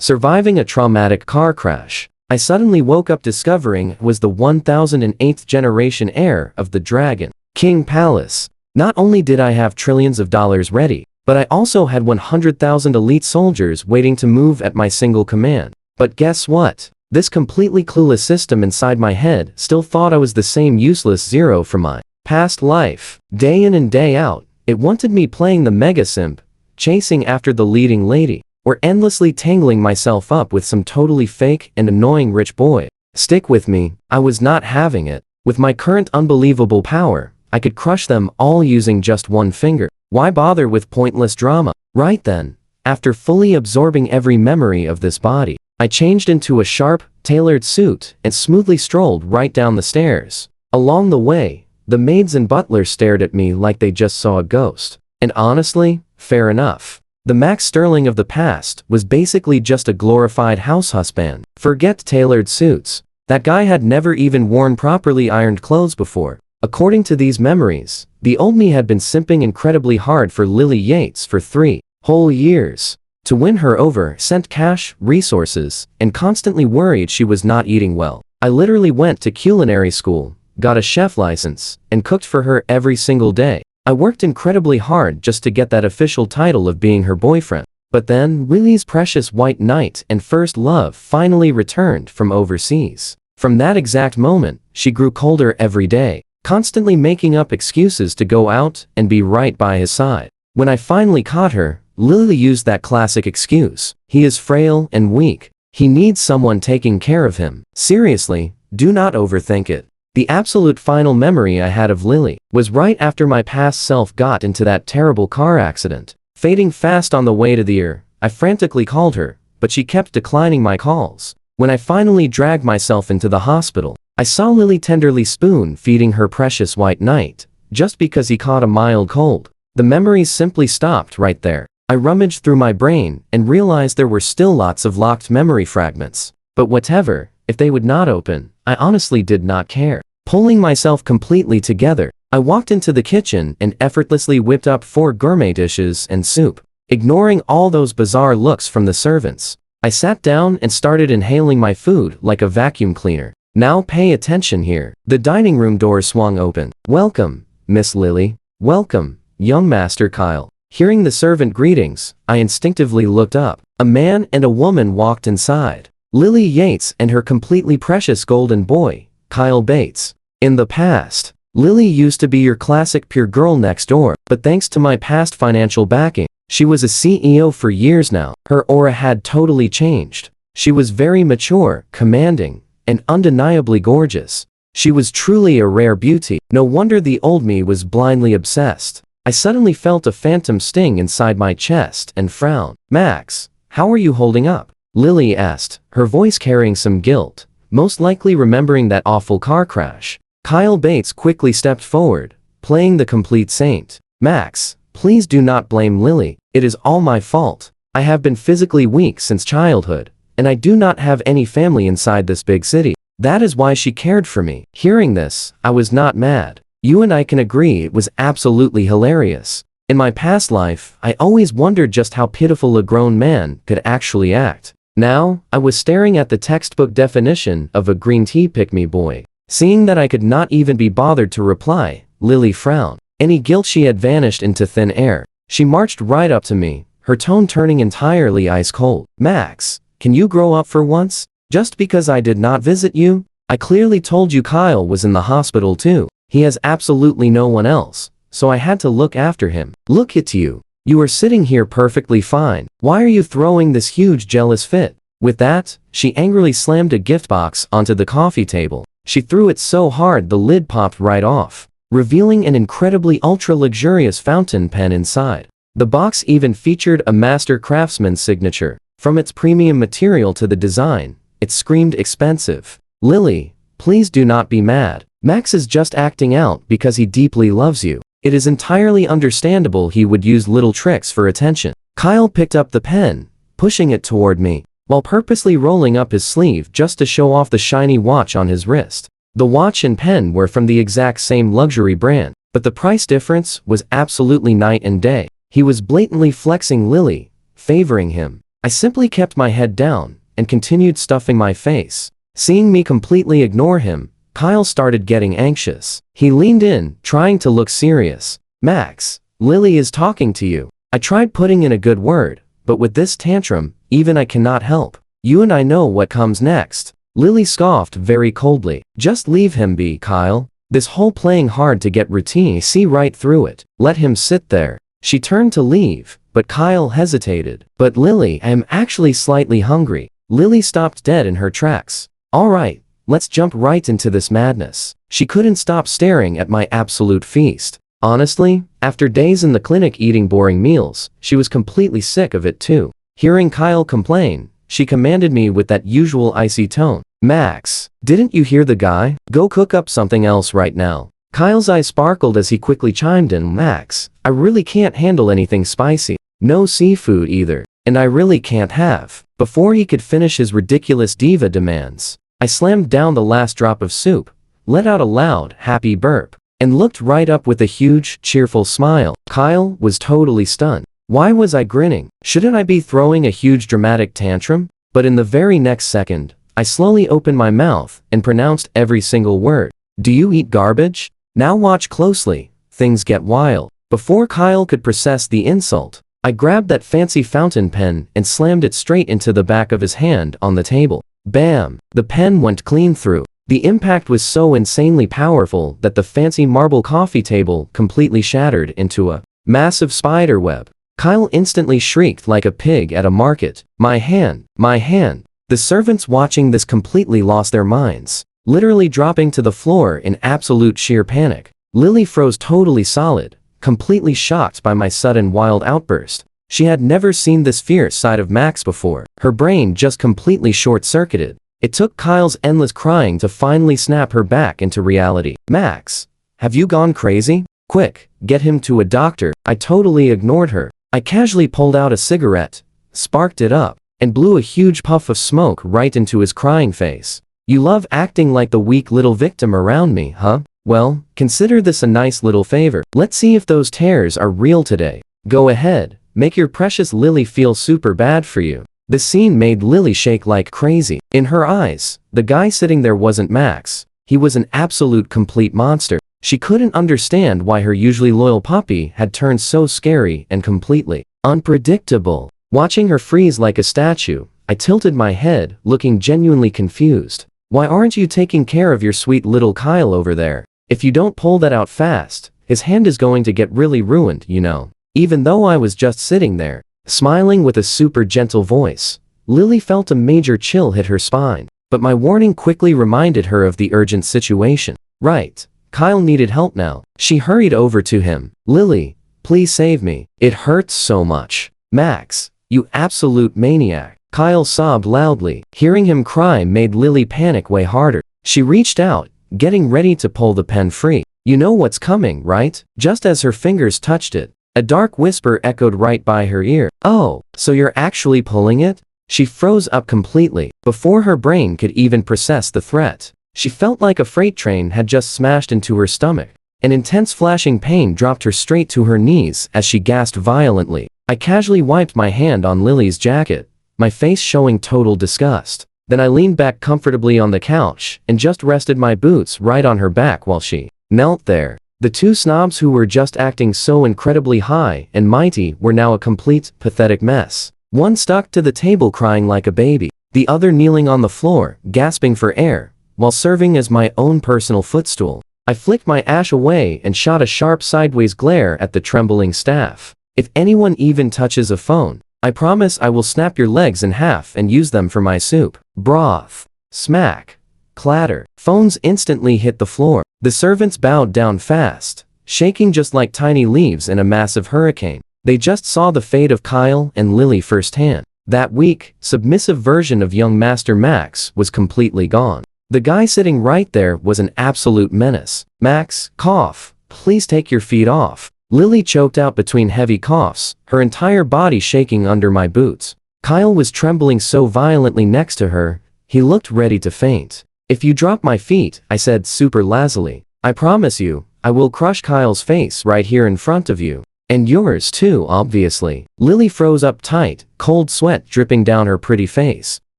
Surviving a traumatic car crash. I suddenly woke up discovering it was the 1008th generation heir of the Dragon King Palace. Not only did I have trillions of dollars ready, but I also had 100,000 elite soldiers waiting to move at my single command. But guess what? This completely clueless system inside my head still thought I was the same useless zero from my past life. Day in and day out, it wanted me playing the mega simp, chasing after the leading lady, or endlessly tangling myself up with some totally fake and annoying rich boy. Stick with me, I was not having it. With my current unbelievable power, I could crush them all using just one finger. Why bother with pointless drama? Right then, after fully absorbing every memory of this body, I changed into a sharp, tailored suit and smoothly strolled right down the stairs. Along the way, the maids and butlers stared at me like they just saw a ghost. And honestly, fair enough. The Max Sterling of the past was basically just a glorified house husband. Forget tailored suits. That guy had never even worn properly ironed clothes before. According to these memories, the old me had been simping incredibly hard for Lily Yates for 3 whole years. To win her over, sent cash, resources, and constantly worried she was not eating well. I literally went to culinary school, got a chef license, and cooked for her every single day. I worked incredibly hard just to get that official title of being her boyfriend. But then, Lily's precious white knight and first love finally returned from overseas. From that exact moment, she grew colder every day, constantly making up excuses to go out and be right by his side. When I finally caught her, Lily used that classic excuse. He is frail and weak. He needs someone taking care of him. Seriously, do not overthink it. The absolute final memory I had of Lily was right after my past self got into that terrible car accident. Fading fast on the way to the ER, I frantically called her, but she kept declining my calls. When I finally dragged myself into the hospital, I saw Lily tenderly spoon-feeding her precious white knight, just because he caught a mild cold. The memories simply stopped right there. I rummaged through my brain and realized there were still lots of locked memory fragments. But whatever, if they would not open, I honestly did not care. Pulling myself completely together, I walked into the kitchen and effortlessly whipped up 4 gourmet dishes and soup. Ignoring all those bizarre looks from the servants, I sat down and started inhaling my food like a vacuum cleaner. Now pay attention here. The dining room door swung open. "Welcome, Miss Lily. Welcome, young Master Kyle." Hearing the servant greetings, I instinctively looked up. A man and a woman walked inside. Lily Yates and her completely precious golden boy, Kyle Bates. In the past, Lily used to be your classic pure girl next door, but thanks to my past financial backing, she was a CEO for years now. Her aura had totally changed. She was very mature, commanding, and undeniably gorgeous. She was truly a rare beauty. No wonder the old me was blindly obsessed. I suddenly felt a phantom sting inside my chest and frowned. "Max, how are you holding up?" Lily asked, her voice carrying some guilt, most likely remembering that awful car crash. Kyle Bates quickly stepped forward, playing the complete saint. "Max, please do not blame Lily. It is all my fault. I have been physically weak since childhood, and I do not have any family inside this big city. That is why she cared for me." Hearing this, I was not mad. You and I can agree it was absolutely hilarious. In my past life, I always wondered just how pitiful a grown man could actually act. Now, I was staring at the textbook definition of a green tea pick-me boy. Seeing that I could not even be bothered to reply, Lily frowned. Any guilt she had vanished into thin air. She marched right up to me, her tone turning entirely ice cold. "Max, can you grow up for once? Just because I did not visit you? I clearly told you Kyle was in the hospital too. He has absolutely no one else, so I had to look after him. Look at you. You are sitting here perfectly fine. Why are you throwing this huge jealous fit?" With that, she angrily slammed a gift box onto the coffee table. She threw it so hard the lid popped right off, revealing an incredibly ultra-luxurious fountain pen inside. The box even featured a master craftsman's signature. From its premium material to the design, it screamed expensive. "Lily, please do not be mad. Max is just acting out because he deeply loves you. It is entirely understandable he would use little tricks for attention." Kyle picked up the pen, pushing it toward me, while purposely rolling up his sleeve just to show off the shiny watch on his wrist. The watch and pen were from the exact same luxury brand, but the price difference was absolutely night and day. He was blatantly flexing Lily, favoring him. I simply kept my head down and continued stuffing my face. Seeing me completely ignore him, Kyle started getting anxious. He leaned in, trying to look serious. Max, Lily is talking to you. I tried putting in a good word, but with this tantrum, even I cannot help. You and I know what comes next. Lily scoffed very coldly. Just leave him be, Kyle. This whole playing hard to get routine, see right through it. Let him sit there. She turned to leave, but Kyle hesitated. But Lily, I am actually slightly hungry. Lily stopped dead in her tracks. All right, let's jump right into this madness. She couldn't stop staring at my absolute feast. Honestly, after days in the clinic eating boring meals, she was completely sick of it too. Hearing Kyle complain, she commanded me with that usual icy tone. Max, didn't you hear the guy? Go cook up something else right now. Kyle's eyes sparkled as he quickly chimed in. Max, I really can't handle anything spicy. No seafood either. And I really can't have. Before he could finish his ridiculous diva demands, I slammed down the last drop of soup, let out a loud, happy burp, and looked right up with a huge, cheerful smile. Kyle was totally stunned. Why was I grinning? Shouldn't I be throwing a huge dramatic tantrum? But in the very next second, I slowly opened my mouth and pronounced every single word. Do you eat garbage? Now watch closely. Things get wild. Before Kyle could process the insult, I grabbed that fancy fountain pen and slammed it straight into the back of his hand on the table. Bam! The pen went clean through. The impact was so insanely powerful that the fancy marble coffee table completely shattered into a massive spider web. Kyle instantly shrieked like a pig at a market. My hand! My hand! The servants watching this completely lost their minds, literally dropping to the floor in absolute sheer panic. Lily froze totally solid, completely shocked by my sudden wild outburst. She had never seen this fierce side of Max before. Her brain just completely short-circuited. It took Kyle's endless crying to finally snap her back into reality. Max, have you gone crazy? Quick, get him to a doctor. I totally ignored her. I casually pulled out a cigarette, sparked it up, and blew a huge puff of smoke right into his crying face. You love acting like the weak little victim around me, huh? Well, consider this a nice little favor. Let's see if those tears are real today. Go ahead, make your precious Lily feel super bad for you. The scene made Lily shake like crazy. In her eyes, the guy sitting there wasn't Max. He was an absolute complete monster. She couldn't understand why her usually loyal puppy had turned so scary and completely unpredictable. Watching her freeze like a statue, I tilted my head, looking genuinely confused. Why aren't you taking care of your sweet little Kyle over there? If you don't pull that out fast, his hand is going to get really ruined, you know. Even though I was just sitting there, smiling with a super gentle voice, Lily felt a major chill hit her spine. But my warning quickly reminded her of the urgent situation. Right, Kyle needed help now. She hurried over to him. Lily, please save me. It hurts so much. Max, you absolute maniac. Kyle sobbed loudly. Hearing him cry made Lily panic way harder. She reached out, getting ready to pull the pen free. You know what's coming, right? Just as her fingers touched it, a dark whisper echoed right by her ear. Oh, so you're actually pulling it? She froze up completely. Before her brain could even process the threat, she felt like a freight train had just smashed into her stomach. An intense flashing pain dropped her straight to her knees as she gasped violently. I casually wiped my hand on Lily's jacket, my face showing total disgust. Then I leaned back comfortably on the couch and just rested my boots right on her back while she knelt there. The two snobs who were just acting so incredibly high and mighty were now a complete, pathetic mess. One stuck to the table crying like a baby, the other kneeling on the floor, gasping for air, while serving as my own personal footstool. I flicked my ash away and shot a sharp sideways glare at the trembling staff. If anyone even touches a phone, I promise I will snap your legs in half and use them for my soup. Broth. Smack. Clatter. Phones instantly hit the floor. The servants bowed down fast, shaking just like tiny leaves in a massive hurricane. They just saw the fate of Kyle and Lily firsthand. That weak, submissive version of young Master Max was completely gone. The guy sitting right there was an absolute menace. Max, cough. Please take your feet off. Lily choked out between heavy coughs, her entire body shaking under my boots. Kyle was trembling so violently next to her, he looked ready to faint. If you drop my feet, I said super lazily, I promise you, I will crush Kyle's face right here in front of you. And yours too, obviously. Lily froze up tight, cold sweat dripping down her pretty face.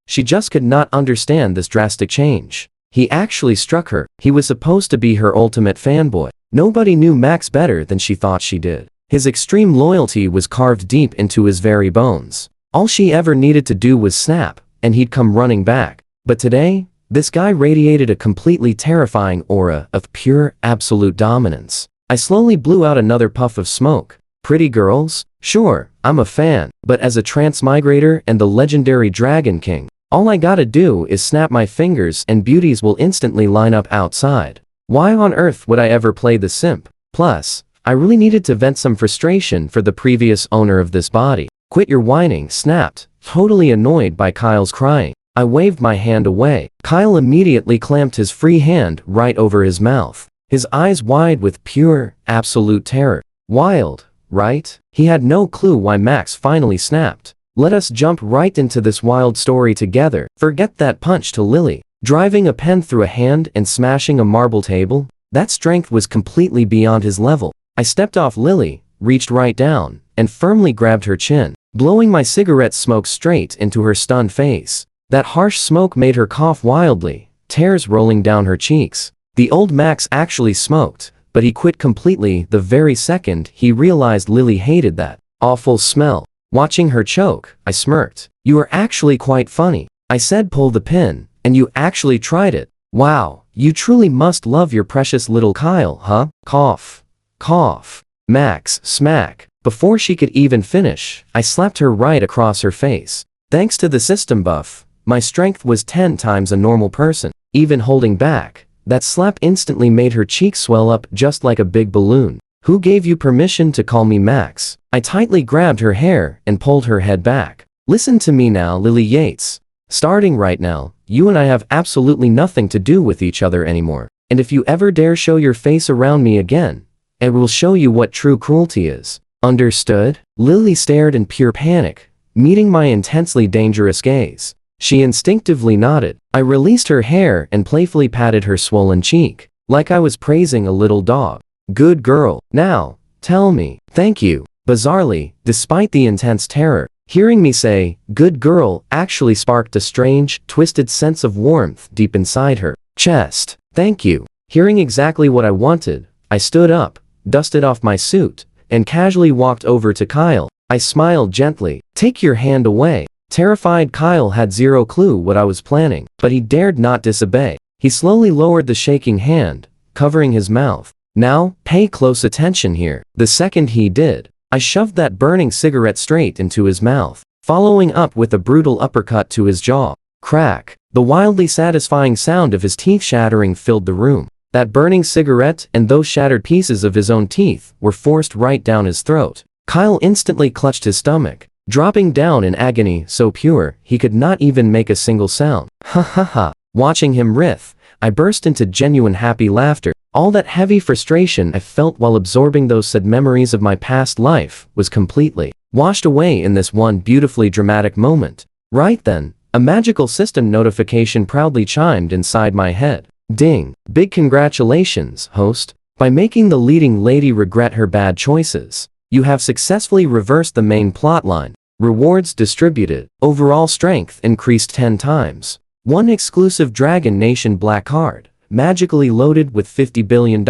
She just could not understand this drastic change. He actually struck her. He was supposed to be her ultimate fanboy. Nobody knew Max better than she thought she did. His extreme loyalty was carved deep into his very bones. All she ever needed to do was snap, and he'd come running back. But today, this guy radiated a completely terrifying aura of pure, absolute dominance. I slowly blew out another puff of smoke. Pretty girls? Sure, I'm a fan, but as a transmigrator and the legendary Dragon King, all I gotta do is snap my fingers and beauties will instantly line up outside. Why on earth would I ever play the simp? Plus, I really needed to vent some frustration for the previous owner of this body. Quit your whining, snapped, totally annoyed by Kyle's crying. I waved my hand away. Kyle immediately clamped his free hand right over his mouth, his eyes wide with pure, absolute terror. Wild, right? He had no clue why Max finally snapped. Let us jump right into this wild story together. Forget that punch to Lily. Driving a pen through a hand and smashing a marble table? That strength was completely beyond his level. I stepped off Lily, reached right down, and firmly grabbed her chin, blowing my cigarette smoke straight into her stunned face. That harsh smoke made her cough wildly, tears rolling down her cheeks. The old Max actually smoked, but he quit completely the very second he realized Lily hated that awful smell. Watching her choke, I smirked. You are actually quite funny. I said pull the pin, and you actually tried it. Wow, you truly must love your precious little Kyle, huh? Cough. Cough. Max, smack. Before she could even finish, I slapped her right across her face. Thanks to the system buff, my strength was 10 times a normal person. Even holding back, that slap instantly made her cheeks swell up just like a big balloon. Who gave you permission to call me Max? I tightly grabbed her hair and pulled her head back. Listen to me now, Lily Yates. Starting right now, you and I have absolutely nothing to do with each other anymore. And if you ever dare show your face around me again, it will show you what true cruelty is. Understood? Lily stared in pure panic, meeting my intensely dangerous gaze. She instinctively nodded. I released her hair and playfully patted her swollen cheek, like I was praising a little dog. Good girl. Now, tell me. Thank you. Bizarrely, despite the intense terror, hearing me say, good girl, actually sparked a strange, twisted sense of warmth deep inside her chest. Thank you. Hearing exactly what I wanted, I stood up, dusted off my suit, and casually walked over to Kyle. I smiled gently. Take your hand away. Terrified Kyle had zero clue what I was planning, but he dared not disobey. He slowly lowered the shaking hand, covering his mouth. Now, pay close attention here. The second he did, I shoved that burning cigarette straight into his mouth, following up with a brutal uppercut to his jaw. Crack. The wildly satisfying sound of his teeth shattering filled the room. That burning cigarette and those shattered pieces of his own teeth were forced right down his throat. Kyle instantly clutched his stomach, dropping down in agony so pure he could not even make a single sound. Ha ha ha. Watching him writhe, I burst into genuine happy laughter. All that heavy frustration I felt while absorbing those sad memories of my past life was completely washed away in this one beautifully dramatic moment. Right then, a magical system notification proudly chimed inside my head. Ding. Big congratulations, host. By making the leading lady regret her bad choices, you have successfully reversed the main plotline. Rewards distributed. Overall strength increased 10 times. One exclusive Dragon Nation black card, magically loaded with $50 billion.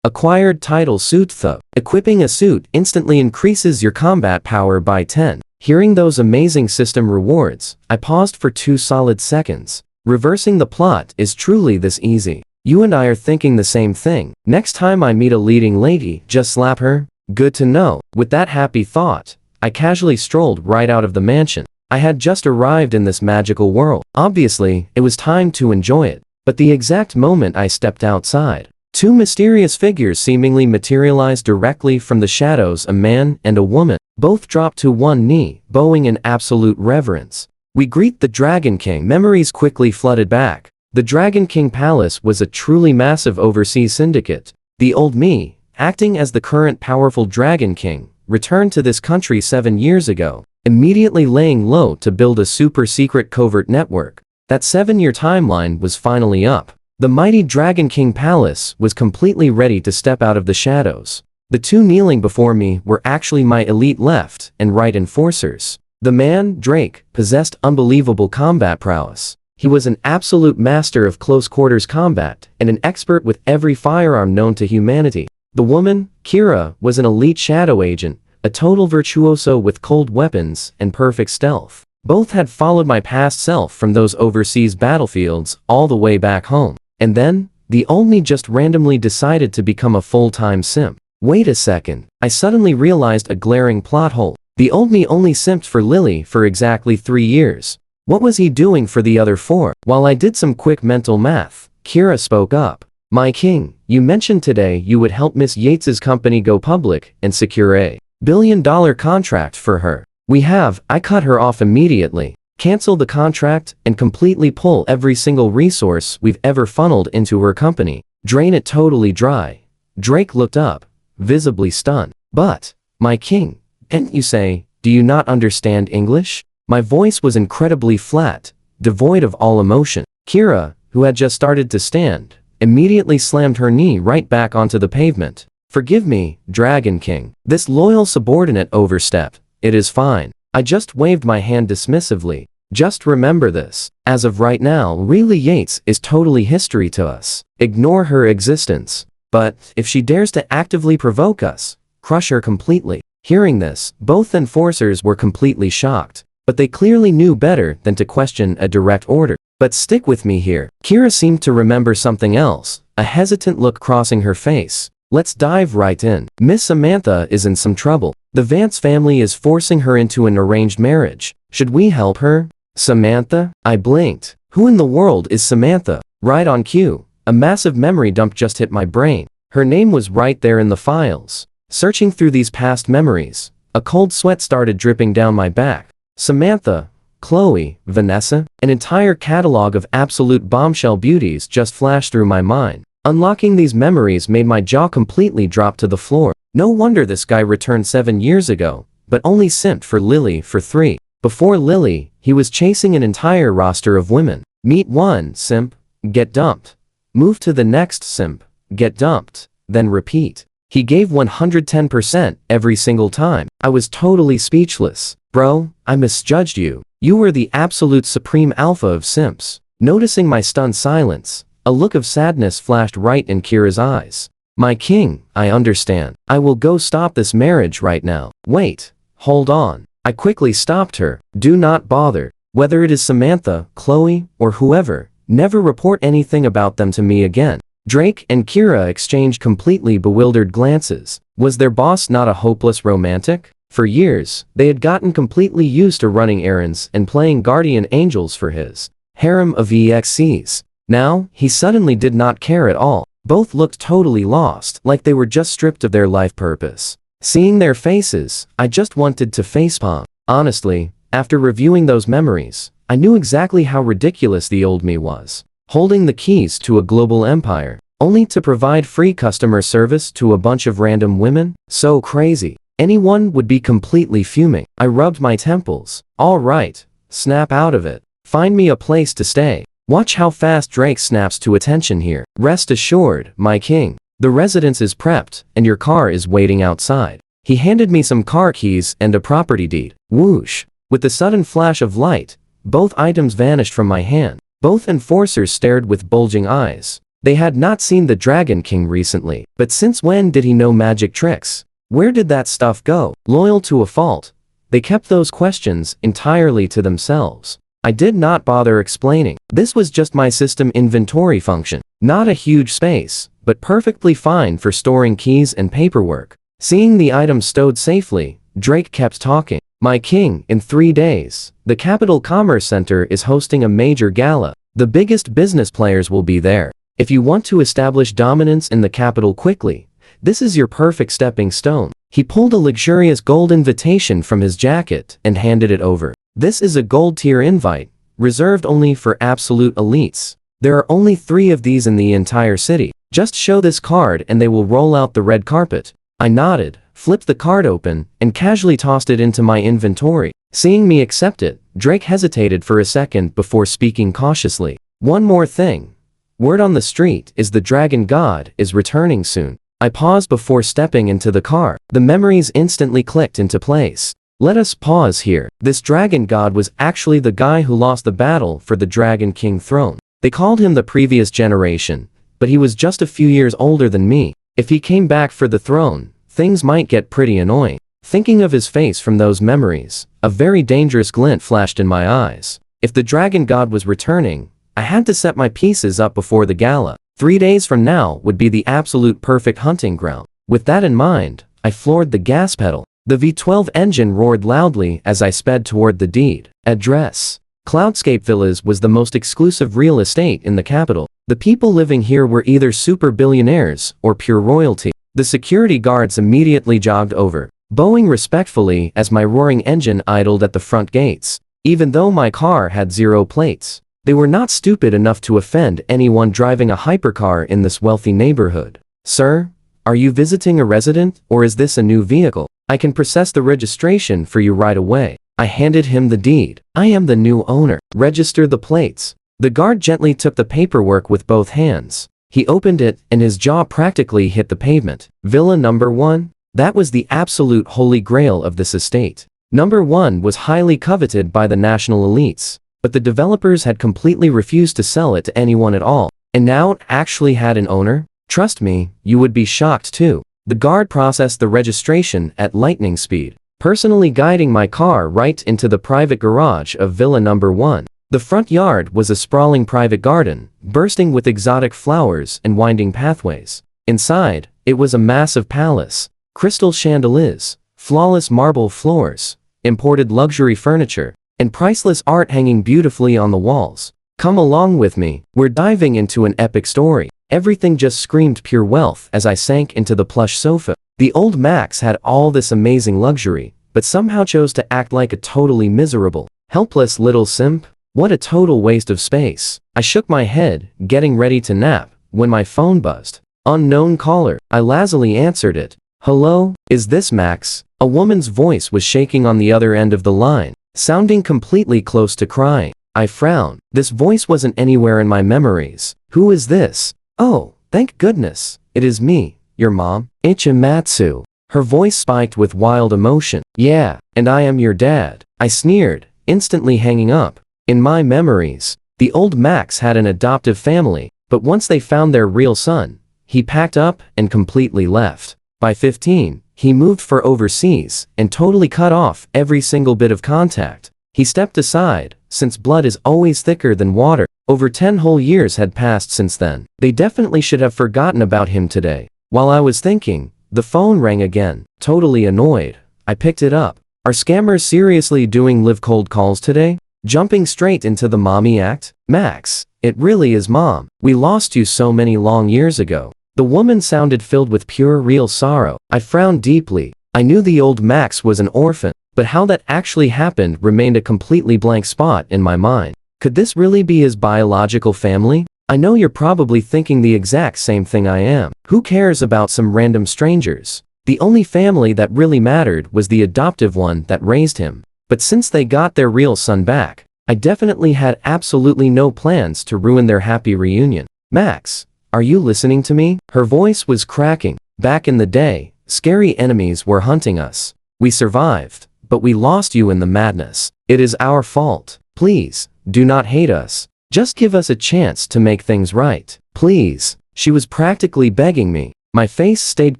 Acquired title Suit Th. Equipping a suit instantly increases your combat power by 10. Hearing those amazing system rewards, I paused for 2 solid seconds. Reversing the plot is truly this easy. You and I are thinking the same thing. Next time I meet a leading lady, just slap her? Good to know. With that happy thought, I casually strolled right out of the mansion. I had just arrived in this magical world. Obviously, it was time to enjoy it. But the exact moment I stepped outside, 2 mysterious figures seemingly materialized directly from the shadows, a man and a woman. Both dropped to one knee, bowing in absolute reverence. We greet the Dragon King. Memories quickly flooded back. The Dragon King Palace was a truly massive overseas syndicate. The old me, acting as the current powerful Dragon King, returned to this country 7 years ago, immediately laying low to build a super secret covert network. That 7-year timeline was finally up. The mighty Dragon King Palace was completely ready to step out of the shadows. The two kneeling before me were actually my elite left and right enforcers. The man, Drake, possessed unbelievable combat prowess. He was an absolute master of close-quarters combat and an expert with every firearm known to humanity. The woman, Kira, was an elite shadow agent, a total virtuoso with cold weapons and perfect stealth. Both had followed my past self from those overseas battlefields all the way back home. And then, the Omni just randomly decided to become a full-time simp. Wait a second, I suddenly realized a glaring plot hole. The Omni only simped for Lily for exactly 3 years. What was he doing for the other 4? While I did some quick mental math, Kira spoke up. My king, you mentioned today you would help Miss Yates's company go public and secure a billion-dollar contract for her. I cut her off immediately. Cancel the contract and completely pull every single resource we've ever funneled into her company. Drain it totally dry. Drake looked up, visibly stunned. But, my king, didn't you say, do you not understand English? My voice was incredibly flat, devoid of all emotion. Kira, who had just started to stand, immediately slammed her knee right back onto the pavement. Forgive me, Dragon King. This loyal subordinate overstepped. It is fine. I just waved my hand dismissively. Just remember this. As of right now, Lily Yates is totally history to us. Ignore her existence. But, if she dares to actively provoke us, crush her completely. Hearing this, both enforcers were completely shocked. But they clearly knew better than to question a direct order. But stick with me here. Kira seemed to remember something else, a hesitant look crossing her face. Let's dive right in. Miss Samantha is in some trouble. The Vance family is forcing her into an arranged marriage. Should we help her? Samantha? I blinked. Who in the world is Samantha? Right on cue. A massive memory dump just hit my brain. Her name was right there in the files. Searching through these past memories, a cold sweat started dripping down my back. Samantha, Chloe, Vanessa, an entire catalog of absolute bombshell beauties just flashed through my mind. Unlocking these memories made my jaw completely drop to the floor. No wonder this guy returned 7 years ago, but only simped for Lily for 3. Before Lily, he was chasing an entire roster of women. Meet one simp, get dumped. Move to the next simp, get dumped, then repeat. He gave 110% every single time. I was totally speechless. Bro, I misjudged you. You were the absolute supreme alpha of simps. Noticing my stunned silence, a look of sadness flashed right in Kira's eyes. My king, I understand. I will go stop this marriage right now. Wait, hold on. I quickly stopped her. Do not bother. Whether it is Samantha, Chloe, or whoever, never report anything about them to me again. Drake and Kira exchanged completely bewildered glances. Was their boss not a hopeless romantic? For years, they had gotten completely used to running errands and playing guardian angels for his harem of EXCs. Now, he suddenly did not care at all. Both looked totally lost, like they were just stripped of their life purpose. Seeing their faces, I just wanted to facepalm. Honestly, after reviewing those memories, I knew exactly how ridiculous the old me was. Holding the keys to a global empire, only to provide free customer service to a bunch of random women? So crazy. Anyone would be completely fuming. I rubbed my temples. All right, snap out of it. Find me a place to stay. Watch how fast Drake snaps to attention here. Rest assured, my king. The residence is prepped, and your car is waiting outside. He handed me some car keys and a property deed. Whoosh. With the sudden flash of light, both items vanished from my hand. Both enforcers stared with bulging eyes. They had not seen the Dragon King recently, but since when did he know magic tricks? Where did that stuff go? Loyal to a fault, they kept those questions entirely to themselves. I did not bother explaining. This was just my system inventory function. Not a huge space, but perfectly fine for storing keys and paperwork. Seeing the items stowed safely, Drake kept talking. My king, in 3 days, the Capital Commerce Center is hosting a major gala. The biggest business players will be there. If you want to establish dominance in the capital quickly, this is your perfect stepping stone. He pulled a luxurious gold invitation from his jacket and handed it over. This is a gold tier invite, reserved only for absolute elites. There are only 3 of these in the entire city. Just show this card and they will roll out the red carpet. I nodded, flipped the card open, and casually tossed it into my inventory. Seeing me accept it, Drake hesitated for a second before speaking cautiously. One more thing. Word on the street is the Dragon God is returning soon. I paused before stepping into the car. The memories instantly clicked into place. Let us pause here. This dragon god was actually the guy who lost the battle for the Dragon King throne. They called him the previous generation, but he was just a few years older than me. If he came back for the throne, things might get pretty annoying. Thinking of his face from those memories, a very dangerous glint flashed in my eyes. If the dragon god was returning, I had to set my pieces up before the gala. 3 days from now would be the absolute perfect hunting ground. With that in mind, I floored the gas pedal. The V12 engine roared loudly as I sped toward the deed. Address: Cloudscape Villas was the most exclusive real estate in the capital. The people living here were either super billionaires or pure royalty. The security guards immediately jogged over, bowing respectfully as my roaring engine idled at the front gates. Even though my car had 0 plates, they were not stupid enough to offend anyone driving a hypercar in this wealthy neighborhood. Sir, are you visiting a resident, or is this a new vehicle? I can process the registration for you right away. I handed him the deed. I am the new owner. Register the plates. The guard gently took the paperwork with both hands. He opened it and his jaw practically hit the pavement. Villa number 1? That was the absolute holy grail of this estate. Number 1 was highly coveted by the national elites, but the developers had completely refused to sell it to anyone at all. And now it actually had an owner? Trust me, you would be shocked too. The guard processed the registration at lightning speed, personally guiding my car right into the private garage of Villa number 1. The front yard was a sprawling private garden, bursting with exotic flowers and winding pathways. Inside, it was a massive palace. Crystal chandeliers, flawless marble floors, imported luxury furniture, and priceless art hanging beautifully on the walls. Come along with me, we're diving into an epic story. Everything just screamed pure wealth as I sank into the plush sofa. The old Max had all this amazing luxury, but somehow chose to act like a totally miserable, helpless little simp. What a total waste of space. I shook my head, getting ready to nap, when my phone buzzed. Unknown caller. I lazily answered it. Hello, is this Max? A woman's voice was shaking on the other end of the line, sounding completely close to crying. I frowned. This voice wasn't anywhere in my memories. Who is this? Oh, thank goodness. It is me, your mom, Ichimatsu. Her voice spiked with wild emotion. Yeah, and I am your dad. I sneered, instantly hanging up. In my memories, the old Max had an adoptive family, but once they found their real son, he packed up and completely left. By 15, he moved for overseas and totally cut off every single bit of contact. He stepped aside, since blood is always thicker than water. Over 10 whole years had passed since then. They definitely should have forgotten about him today. While I was thinking, the phone rang again. Totally annoyed, I picked it up. Are scammers seriously doing live cold calls today? Jumping straight into the mommy act? Max, it really is mom. We lost you so many long years ago. The woman sounded filled with pure real sorrow. I frowned deeply. I knew the old Max was an orphan, but how that actually happened remained a completely blank spot in my mind. Could this really be his biological family? I know you're probably thinking the exact same thing I am. Who cares about some random strangers? The only family that really mattered was the adoptive one that raised him. But since they got their real son back, I definitely had absolutely no plans to ruin their happy reunion. Max, are you listening to me? Her voice was cracking. Back in the day, scary enemies were hunting us. We survived, but we lost you in the madness. It is our fault. Please, do not hate us. Just give us a chance to make things right. Please. She was practically begging me. My face stayed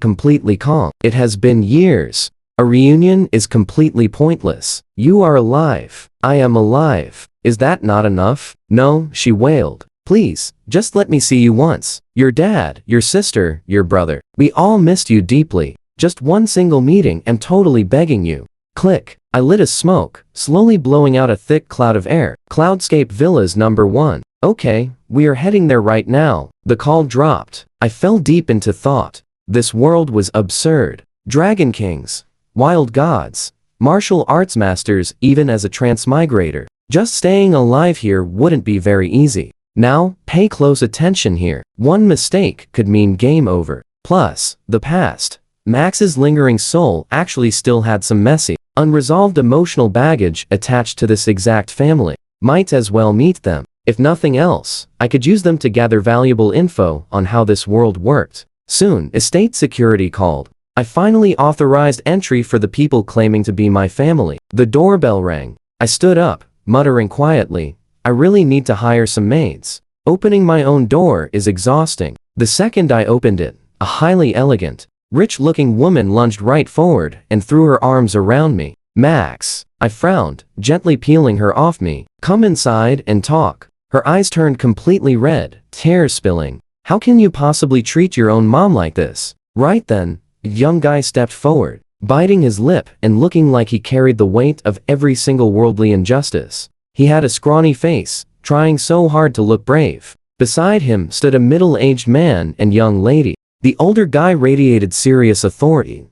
completely calm. It has been years. A reunion is completely pointless. You are alive. I am alive. Is that not enough? No, she wailed. Please, just let me see you once. Your dad, your sister, your brother. We all missed you deeply. Just one single meeting and totally begging you. Click. I lit a smoke, slowly blowing out a thick cloud of air. Cloudscape Villas number 1. Okay, we are heading there right now. The call dropped. I fell deep into thought. This world was absurd. Dragon Kings, wild gods, martial arts masters, even as a transmigrator. Just staying alive here wouldn't be very easy. Now, pay close attention here. One mistake could mean game over. Plus, the past. Max's lingering soul actually still had some messy, unresolved emotional baggage attached to this exact family. Might as well meet them. If nothing else, I could use them to gather valuable info on how this world worked. Soon, estate security called. I finally authorized entry for the people claiming to be my family. The doorbell rang. I stood up, muttering quietly, I really need to hire some maids. Opening my own door is exhausting. The second I opened it, a highly elegant, rich-looking woman lunged right forward and threw her arms around me. Max. I frowned, gently peeling her off me. Come inside and talk. Her eyes turned completely red, tears spilling. How can you possibly treat your own mom like this? Right then, a young guy stepped forward, biting his lip and looking like he carried the weight of every single worldly injustice. He had a scrawny face, trying so hard to look brave. Beside him stood a middle-aged man and young lady. The older guy radiated serious authority,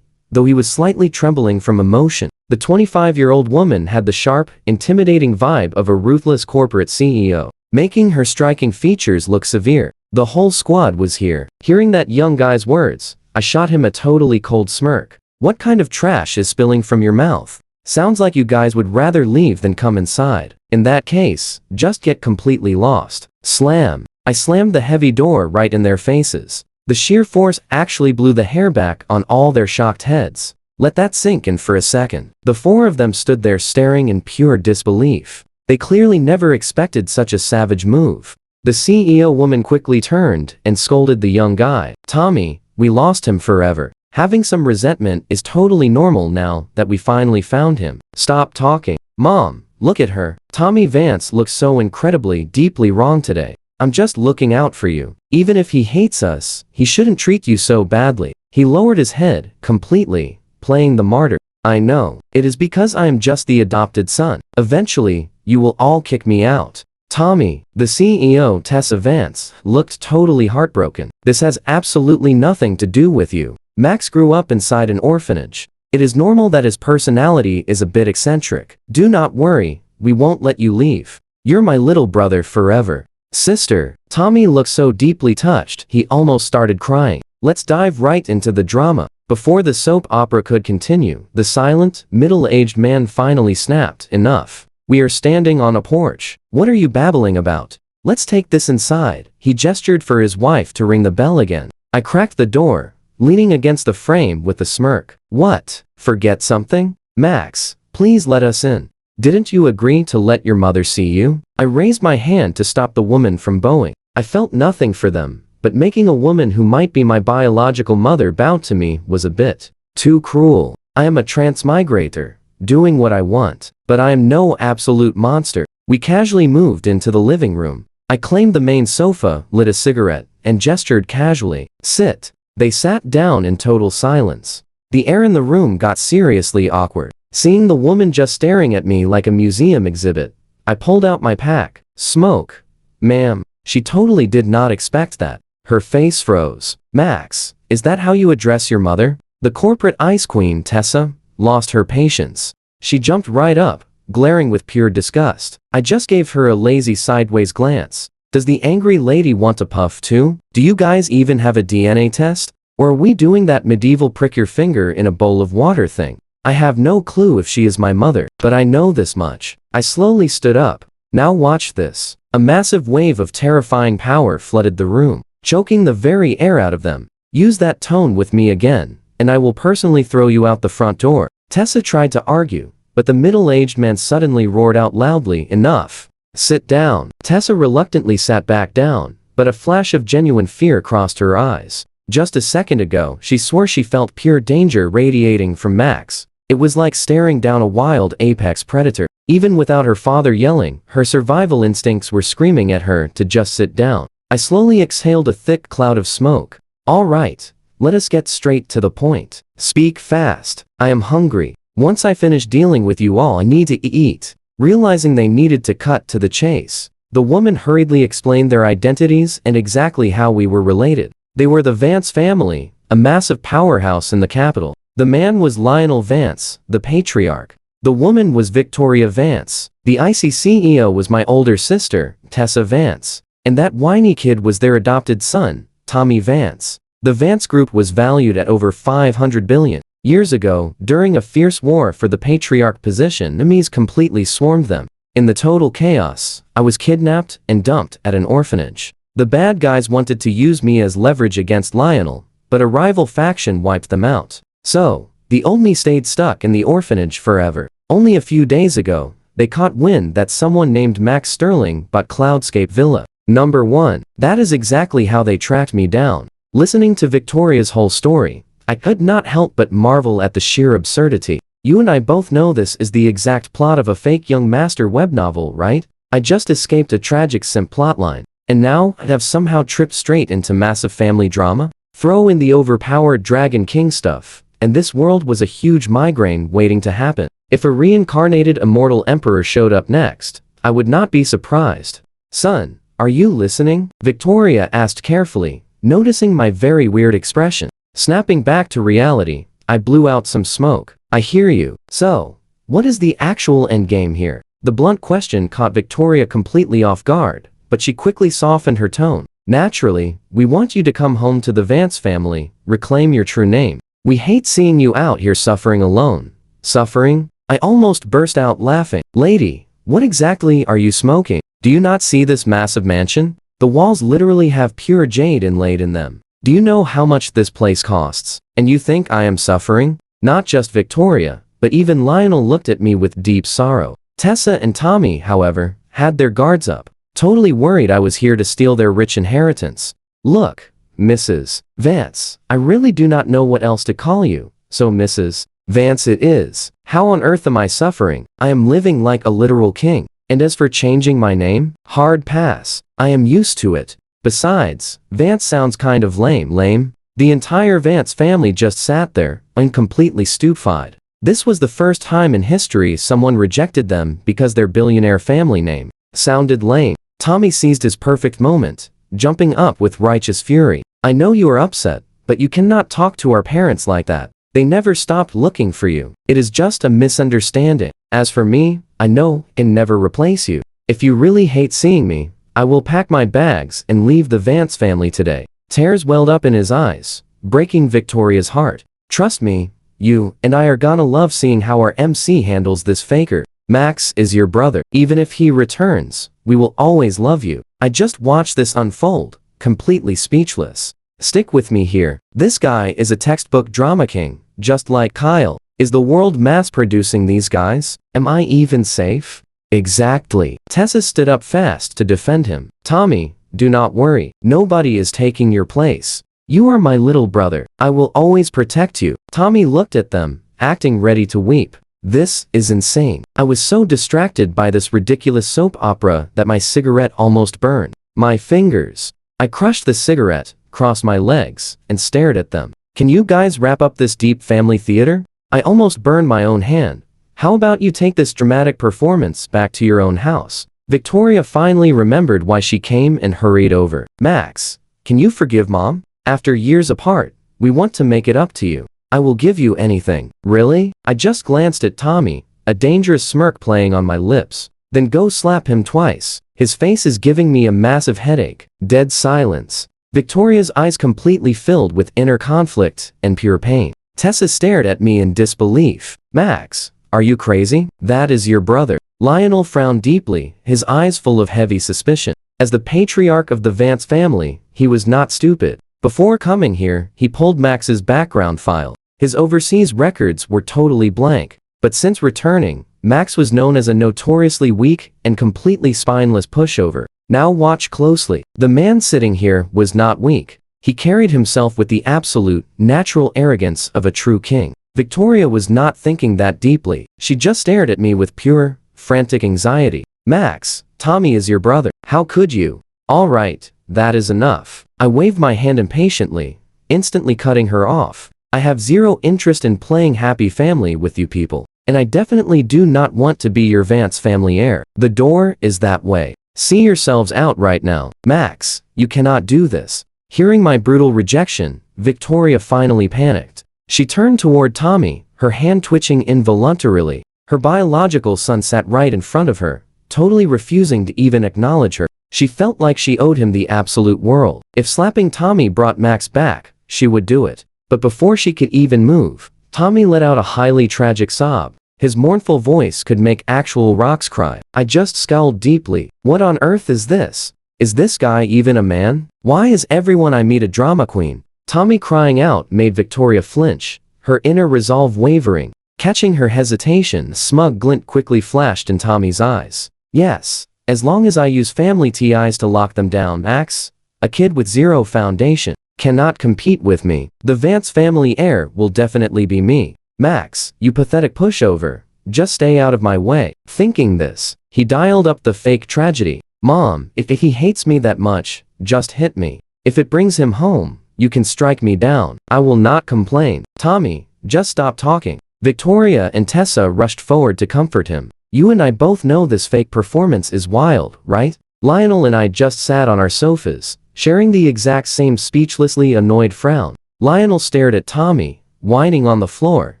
though he was slightly trembling from emotion. The 25-year-old woman had the sharp, intimidating vibe of a ruthless corporate CEO, making her striking features look severe. The whole squad was here. Hearing that young guy's words, I shot him a totally cold smirk. What kind of trash is spilling from your mouth? Sounds like you guys would rather leave than come inside. In that case, just get completely lost. Slam. I slammed the heavy door right in their faces. The sheer force actually blew the hair back on all their shocked heads. Let that sink in for a second. The four of them stood there staring in pure disbelief. They clearly never expected such a savage move. The CEO woman quickly turned and scolded the young guy. Tommy, we lost him forever. Having some resentment is totally normal now that we finally found him. Stop talking. Mom, look at her. Tommy Vance looks so incredibly, deeply wrong today. I'm just looking out for you. Even if he hates us, he shouldn't treat you so badly. He lowered his head, completely, playing the martyr. I know. It is because I am just the adopted son. Eventually, you will all kick me out. Tommy, the CEO, Tessa Vance, looked totally heartbroken. This has absolutely nothing to do with you. Max grew up inside an orphanage. It is normal that his personality is a bit eccentric. Do not worry, we won't let you leave. You're my little brother forever. Sister. Tommy looked so deeply touched, he almost started crying. Let's dive right into the drama. Before the soap opera could continue, the silent, middle-aged man finally snapped, enough. We are standing on a porch. What are you babbling about? Let's take this inside. He gestured for his wife to ring the bell again. I cracked the door, leaning against the frame with a smirk. What? Forget something? Max, please let us in. Didn't you agree to let your mother see you? I raised my hand to stop the woman from bowing. I felt nothing for them, but making a woman who might be my biological mother bow to me was a bit too cruel. I am a transmigrator, doing what I want, but I am no absolute monster. We casually moved into the living room. I claimed the main sofa, lit a cigarette, and gestured casually. Sit. They sat down in total silence. The air in the room got seriously awkward. Seeing the woman just staring at me like a museum exhibit, I pulled out my pack. Smoke. Ma'am. She totally did not expect that. Her face froze. Max, is that how you address your mother? The corporate ice queen, Tessa, lost her patience. She jumped right up, glaring with pure disgust. I just gave her a lazy sideways glance. Does the angry lady want to puff too? Do you guys even have a DNA test? Or are we doing that medieval prick your finger in a bowl of water thing? I have no clue if she is my mother, but I know this much. I slowly stood up. Now watch this. A massive wave of terrifying power flooded the room, choking the very air out of them. Use that tone with me again, and I will personally throw you out the front door. Tessa tried to argue, but the middle-aged man suddenly roared out loudly, enough. Sit down. Tessa reluctantly sat back down, but a flash of genuine fear crossed her eyes. Just a second ago, she swore she felt pure danger radiating from Max. It was like staring down a wild apex predator. Even without her father yelling, her survival instincts were screaming at her to just sit down. I slowly exhaled a thick cloud of smoke. All right, let us get straight to the point. Speak fast. I am hungry. Once I finish dealing with you all, I need to eat. Realizing they needed to cut to the chase, the woman hurriedly explained their identities and exactly how we were related. They were the Vance family, a massive powerhouse in the capital. The man was Lionel Vance, the patriarch. The woman was Victoria Vance. The IC CEO was my older sister, Tessa Vance. And that whiny kid was their adopted son, Tommy Vance. The Vance Group was valued at over 500 billion. Years ago, during a fierce war for the patriarch position, enemies completely swarmed them. In the total chaos, I was kidnapped and dumped at an orphanage. The bad guys wanted to use me as leverage against Lionel, but a rival faction wiped them out. So, the old me stayed stuck in the orphanage forever. Only a few days ago, they caught wind that someone named Max Sterling bought Cloudscape Villa. Number 1. That is exactly how they tracked me down. Listening to Victoria's whole story, I could not help but marvel at the sheer absurdity. You and I both know this is the exact plot of a fake young master web novel, right? I just escaped a tragic simp plotline, and now I'd have somehow tripped straight into massive family drama? Throw in the overpowered Dragon King stuff, and this world was a huge migraine waiting to happen. If a reincarnated immortal emperor showed up next, I would not be surprised. Son, are you listening? Victoria asked carefully, noticing my very weird expression. Snapping back to reality, I blew out some smoke. I hear you. So, what is the actual endgame here? The blunt question caught Victoria completely off guard, but she quickly softened her tone. Naturally, we want you to come home to the Vance family, reclaim your true name. We hate seeing you out here suffering alone. Suffering? I almost burst out laughing. Lady, what exactly are you smoking? Do you not see this massive mansion? The walls literally have pure jade inlaid in them. Do you know how much this place costs? And you think I am suffering? Not just Victoria, but even Lionel looked at me with deep sorrow. Tessa and Tommy, however, had their guards up, totally worried I was here to steal their rich inheritance. Look, Mrs. Vance, I really do not know what else to call you, so Mrs. Vance it is. How on earth am I suffering? I am living like a literal king. And as for changing my name, hard pass. I am used to it. Besides, Vance sounds kind of lame. The entire Vance family just sat there, completely stupefied. This was the first time in history someone rejected them because their billionaire family name sounded lame. Tommy seized his perfect moment, jumping up with righteous fury. I know you are upset, but you cannot talk to our parents like that. They never stopped looking for you. It is just a misunderstanding. As for me, I know I can never replace you. If you really hate seeing me, I will pack my bags and leave the Vance family today. Tears welled up in his eyes, breaking Victoria's heart. Trust me, you and I are gonna love seeing how our MC handles this faker. Max is your brother. Even if he returns, we will always love you. I just watched this unfold, completely speechless. Stick with me here. This guy is a textbook drama king, just like Kyle. Is the world mass-producing these guys? Am I even safe? Exactly. Tessa stood up fast to defend him. Tommy, do not worry. Nobody is taking your place. You are my little brother. I will always protect you. Tommy looked at them, acting ready to weep. This is insane. I was so distracted by this ridiculous soap opera that my cigarette almost burned my fingers. I crushed the cigarette, crossed my legs, and stared at them. Can you guys wrap up this deep family theater? I almost burned my own hand. How about you take this dramatic performance back to your own house? Victoria finally remembered why she came and hurried over. Max, can you forgive Mom? After years apart, we want to make it up to you. I will give you anything. Really? I just glanced at Tommy, a dangerous smirk playing on my lips. Then go slap him twice. His face is giving me a massive headache. Dead silence. Victoria's eyes completely filled with inner conflict and pure pain. Tessa stared at me in disbelief. Max, are you crazy? That is your brother. Lionel frowned deeply, his eyes full of heavy suspicion. As the patriarch of the Vance family, he was not stupid. Before coming here, he pulled Max's background file. His overseas records were totally blank. But since returning, Max was known as a notoriously weak and completely spineless pushover. Now watch closely. The man sitting here was not weak. He carried himself with the absolute, natural arrogance of a true king. Victoria was not thinking that deeply. She just stared at me with pure, frantic anxiety. Max, Tommy is your brother. How could you? All right, that is enough. I waved my hand impatiently, instantly cutting her off. I have zero interest in playing happy family with you people, and I definitely do not want to be your Vance family heir. The door is that way. See yourselves out right now. Max, you cannot do this. Hearing my brutal rejection, Victoria finally panicked. She turned toward Tommy, her hand twitching involuntarily. Her biological son sat right in front of her, totally refusing to even acknowledge her. She felt like she owed him the absolute world. If slapping Tommy brought Max back, she would do it. But before she could even move, Tommy let out a highly tragic sob. His mournful voice could make actual rocks cry. I just scowled deeply. What on earth is this? Is this guy even a man? Why is everyone I meet a drama queen? Tommy crying out made Victoria flinch, her inner resolve wavering. Catching her hesitation, a smug glint quickly flashed in Tommy's eyes. Yes, as long as I use family TIs to lock them down, Max, a kid with zero foundation, cannot compete with me. The Vance family heir will definitely be me. Max, you pathetic pushover, just stay out of my way. Thinking this, he dialed up the fake tragedy. Mom, if he hates me that much, just hit me. If it brings him home, you can strike me down. I will not complain. Tommy, just stop talking. Victoria and Tessa rushed forward to comfort him. You and I both know this fake performance is wild, right? Lionel and I just sat on our sofas, sharing the exact same speechlessly annoyed frown. Lionel stared at Tommy, whining on the floor,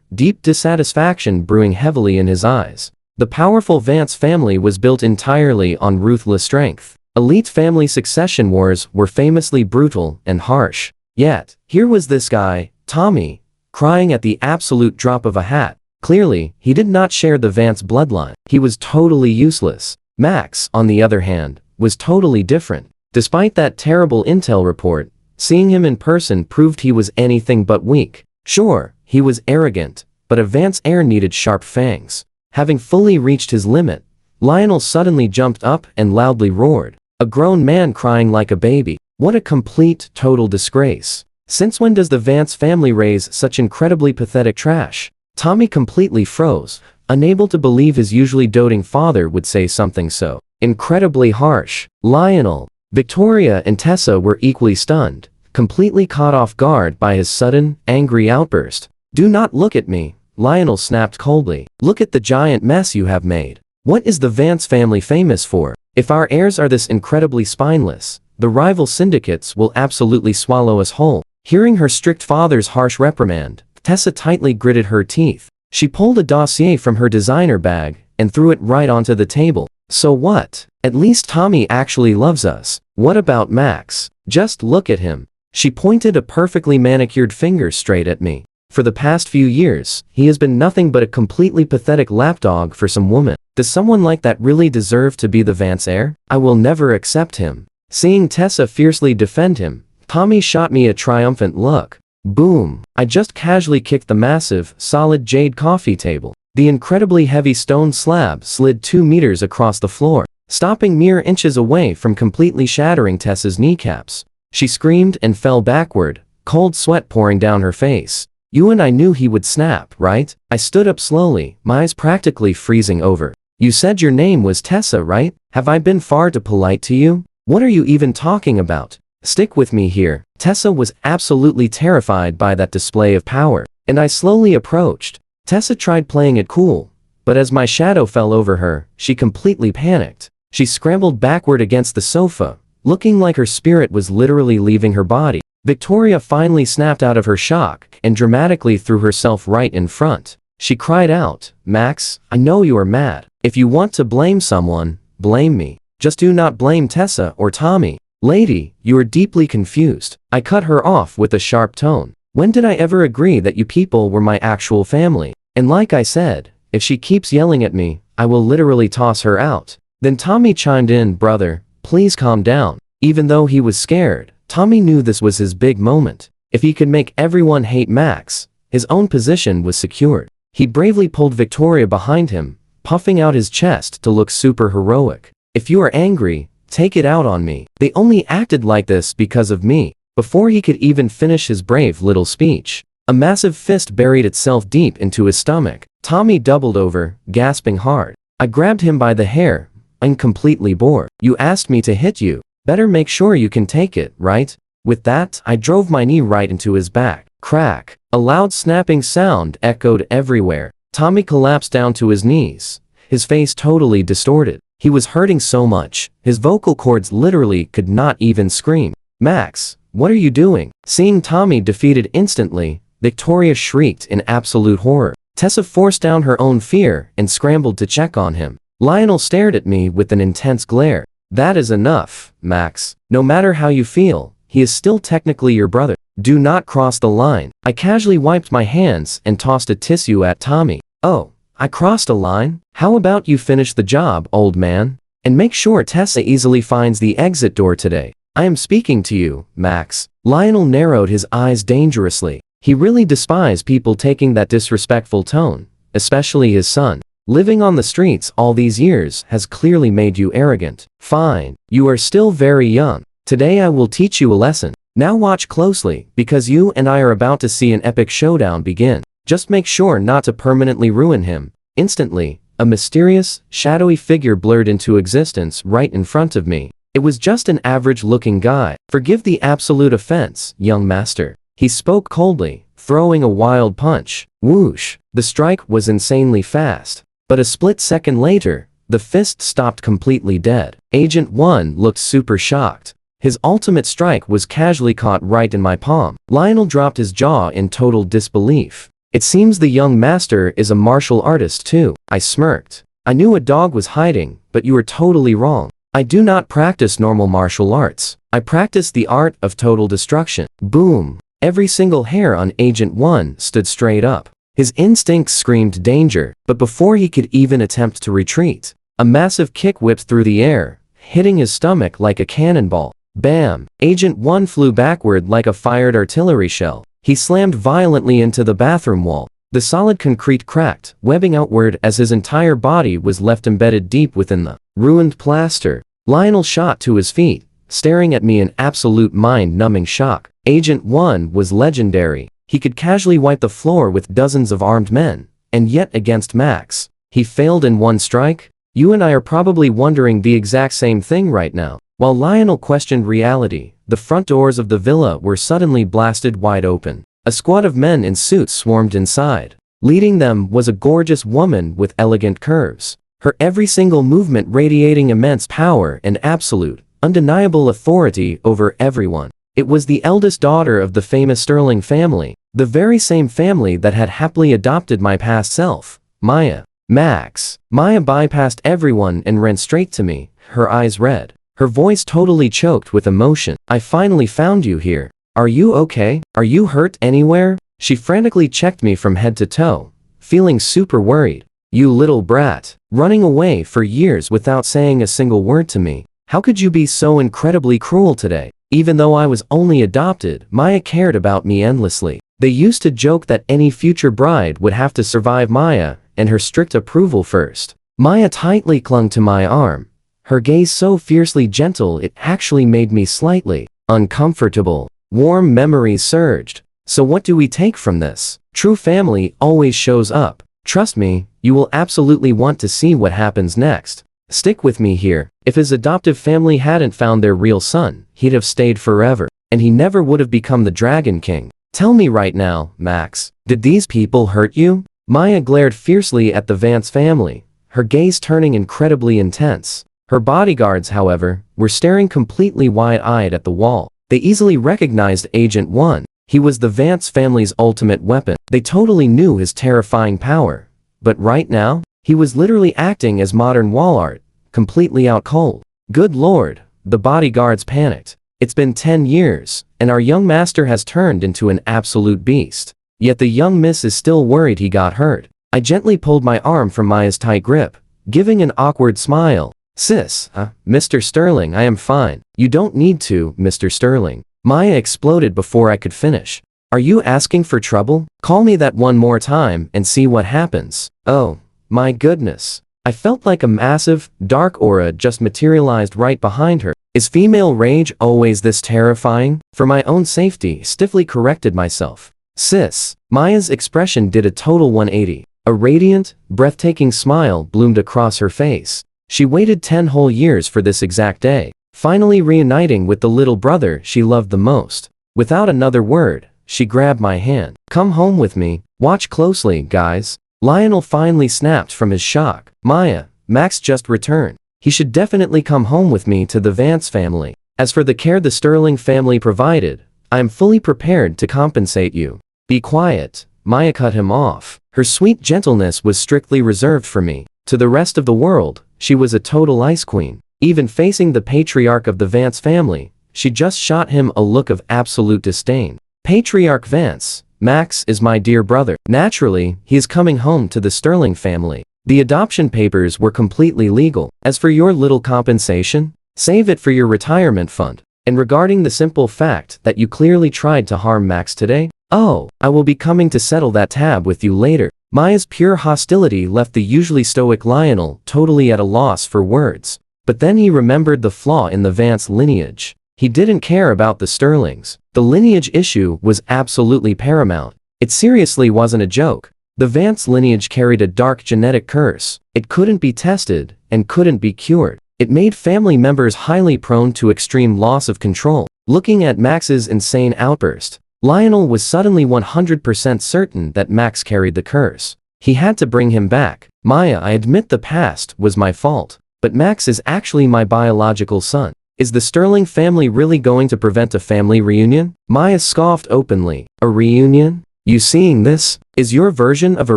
deep dissatisfaction brewing heavily in his eyes. The powerful Vance family was built entirely on ruthless strength. Elite family succession wars were famously brutal and harsh. Yet, here was this guy, Tommy, crying at the absolute drop of a hat. Clearly, he did not share the Vance bloodline. He was totally useless. Max, on the other hand, was totally different. Despite that terrible intel report, seeing him in person proved he was anything but weak. Sure, he was arrogant, but a Vance heir needed sharp fangs. Having fully reached his limit, Lionel suddenly jumped up and loudly roared. A grown man crying like a baby. What a complete, total disgrace. Since when does the Vance family raise such incredibly pathetic trash? Tommy completely froze, unable to believe his usually doting father would say something so incredibly harsh. Lionel, Victoria and Tessa were equally stunned, completely caught off guard by his sudden, angry outburst. Do not look at me, Lionel snapped coldly. Look at the giant mess you have made. What is the Vance family famous for? If our heirs are this incredibly spineless, the rival syndicates will absolutely swallow us whole. Hearing her strict father's harsh reprimand, Tessa tightly gritted her teeth. She pulled a dossier from her designer bag and threw it right onto the table. So what? At least Tommy actually loves us. What about Max? Just look at him. She pointed a perfectly manicured finger straight at me. For the past few years, he has been nothing but a completely pathetic lapdog for some woman. Does someone like that really deserve to be the Vance heir? I will never accept him. Seeing Tessa fiercely defend him, Tommy shot me a triumphant look. Boom! I just casually kicked the massive, solid jade coffee table. The incredibly heavy stone slab slid 2 meters across the floor, stopping mere inches away from completely shattering Tessa's kneecaps. She screamed and fell backward, cold sweat pouring down her face. You and I knew he would snap, right? I stood up slowly, my eyes practically freezing over. You said your name was Tessa, right? Have I been far too polite to you? What are you even talking about? Stick with me here. Tessa was absolutely terrified by that display of power, and I slowly approached. Tessa tried playing it cool, but as my shadow fell over her, she completely panicked. She scrambled backward against the sofa, looking like her spirit was literally leaving her body. Victoria finally snapped out of her shock and dramatically threw herself right in front. She cried out, Max, I know you are mad. If you want to blame someone, blame me. Just do not blame Tessa or Tommy. Lady, you are deeply confused. I cut her off with a sharp tone. When did I ever agree that you people were my actual family? And like I said, if she keeps yelling at me, I will literally toss her out. Then Tommy chimed in, brother, please calm down. Even though he was scared, Tommy knew this was his big moment. If he could make everyone hate Max, his own position was secured. He bravely pulled Victoria behind him, puffing out his chest to look super heroic. If you are angry, take it out on me. They only acted like this because of me. Before he could even finish his brave little speech, a massive fist buried itself deep into his stomach. Tommy doubled over, gasping hard. I grabbed him by the hair, and completely bored. You asked me to hit you. Better make sure you can take it, right? With that, I drove my knee right into his back. Crack. A loud snapping sound echoed everywhere. Tommy collapsed down to his knees, his face totally distorted. He was hurting so much, his vocal cords literally could not even scream. Max, what are you doing? Seeing Tommy defeated instantly, Victoria shrieked in absolute horror. Tessa forced down her own fear and scrambled to check on him. Lionel stared at me with an intense glare. That is enough, Max. No matter how you feel, he is still technically your brother. Do not cross the line. I casually wiped my hands and tossed a tissue at Tommy. Oh, I crossed a line? How about you finish the job, old man? And make sure Tessa easily finds the exit door today. I am speaking to you, Max. Lionel narrowed his eyes dangerously. He really despised people taking that disrespectful tone, especially his son. Living on the streets all these years has clearly made you arrogant. Fine, you are still very young. Today I will teach you a lesson. Now watch closely, because you and I are about to see an epic showdown begin. Just make sure not to permanently ruin him. Instantly, a mysterious, shadowy figure blurred into existence right in front of me. It was just an average-looking guy. Forgive the absolute offense, young master. He spoke coldly, throwing a wild punch. Whoosh! The strike was insanely fast. But a split second later, the fist stopped completely dead. Agent 1 looked super shocked. His ultimate strike was casually caught right in my palm. Lionel dropped his jaw in total disbelief. It seems the young master is a martial artist too. I smirked. I knew a dog was hiding, but you were totally wrong. I do not practice normal martial arts. I practice the art of total destruction. Boom! Every single hair on Agent 1 stood straight up. His instincts screamed danger, but before he could even attempt to retreat, a massive kick whipped through the air, hitting his stomach like a cannonball. Bam! Agent 1 flew backward like a fired artillery shell. He slammed violently into the bathroom wall. The solid concrete cracked, webbing outward as his entire body was left embedded deep within the ruined plaster. Lionel shot to his feet, staring at me in absolute mind-numbing shock. Agent 1 was legendary. He could casually wipe the floor with dozens of armed men, and yet against Max, he failed in one strike? You and I are probably wondering the exact same thing right now. While Lionel questioned reality, the front doors of the villa were suddenly blasted wide open. A squad of men in suits swarmed inside. Leading them was a gorgeous woman with elegant curves, her every single movement radiating immense power and absolute, undeniable authority over everyone. It was the eldest daughter of the famous Sterling family, the very same family that had happily adopted my past self, Maya. Max. Maya bypassed everyone and ran straight to me, her eyes red, her voice totally choked with emotion. I finally found you here. Are you okay? Are you hurt anywhere? She frantically checked me from head to toe, feeling super worried. You little brat. Running away for years without saying a single word to me. How could you be so incredibly cruel today? Even though I was only adopted, Maya cared about me endlessly. They used to joke that any future bride would have to survive Maya and her strict approval first. Maya tightly clung to my arm, her gaze so fiercely gentle it actually made me slightly uncomfortable. Warm memories surged. So what do we take from this? True family always shows up. Trust me, you will absolutely want to see what happens next. Stick with me here. If his adoptive family hadn't found their real son, he'd have stayed forever, and he never would have become the Dragon King. Tell me right now, Max, did these people hurt you? Maya glared fiercely at the Vance family, her gaze turning incredibly intense. Her bodyguards, however, were staring completely wide-eyed at the wall. They easily recognized Agent 1. He was the Vance family's ultimate weapon. They totally knew his terrifying power. But right now, he was literally acting as modern wall art, completely out cold. Good lord, the bodyguards panicked. It's been 10 years, and our young master has turned into an absolute beast. Yet the young miss is still worried he got hurt. I gently pulled my arm from Maya's tight grip, giving an awkward smile. Sis, Mr. Sterling, I am fine. You don't need to, Mr. Sterling. Maya exploded before I could finish. Are you asking for trouble? Call me that one more time and see what happens. Oh, my goodness. I felt like a massive, dark aura just materialized right behind her. Is female rage always this terrifying? For my own safety, stiffly corrected myself. Sis. Maya's expression did a total 180. A radiant, breathtaking smile bloomed across her face. She waited 10 whole years for this exact day, finally reuniting with the little brother she loved the most. Without another word, she grabbed my hand. Come home with me. Watch closely, guys. Lionel finally snapped from his shock. Maya, Max just returned. He should definitely come home with me to the Vance family. As for the care the Sterling family provided, I am fully prepared to compensate you. Be quiet. Maya cut him off. Her sweet gentleness was strictly reserved for me. To the rest of the world, she was a total ice queen. Even facing the patriarch of the Vance family, she just shot him a look of absolute disdain. Patriarch Vance, Max is my dear brother. Naturally, he is coming home to the Sterling family. The adoption papers were completely legal. As for your little compensation, save it for your retirement fund. And regarding the simple fact that you clearly tried to harm Max today, oh, I will be coming to settle that tab with you later. Maya's pure hostility left the usually stoic Lionel totally at a loss for words. But then he remembered the flaw in the Vance lineage. He didn't care about the Sterlings. The lineage issue was absolutely paramount. It seriously wasn't a joke. The Vance lineage carried a dark genetic curse. It couldn't be tested and couldn't be cured. It made family members highly prone to extreme loss of control. Looking at Max's insane outburst, Lionel was suddenly 100% certain that Max carried the curse. He had to bring him back. Maya, I admit the past was my fault. But Max is actually my biological son. Is the Sterling family really going to prevent a family reunion? Maya scoffed openly. A reunion? You seeing this? Is your version of a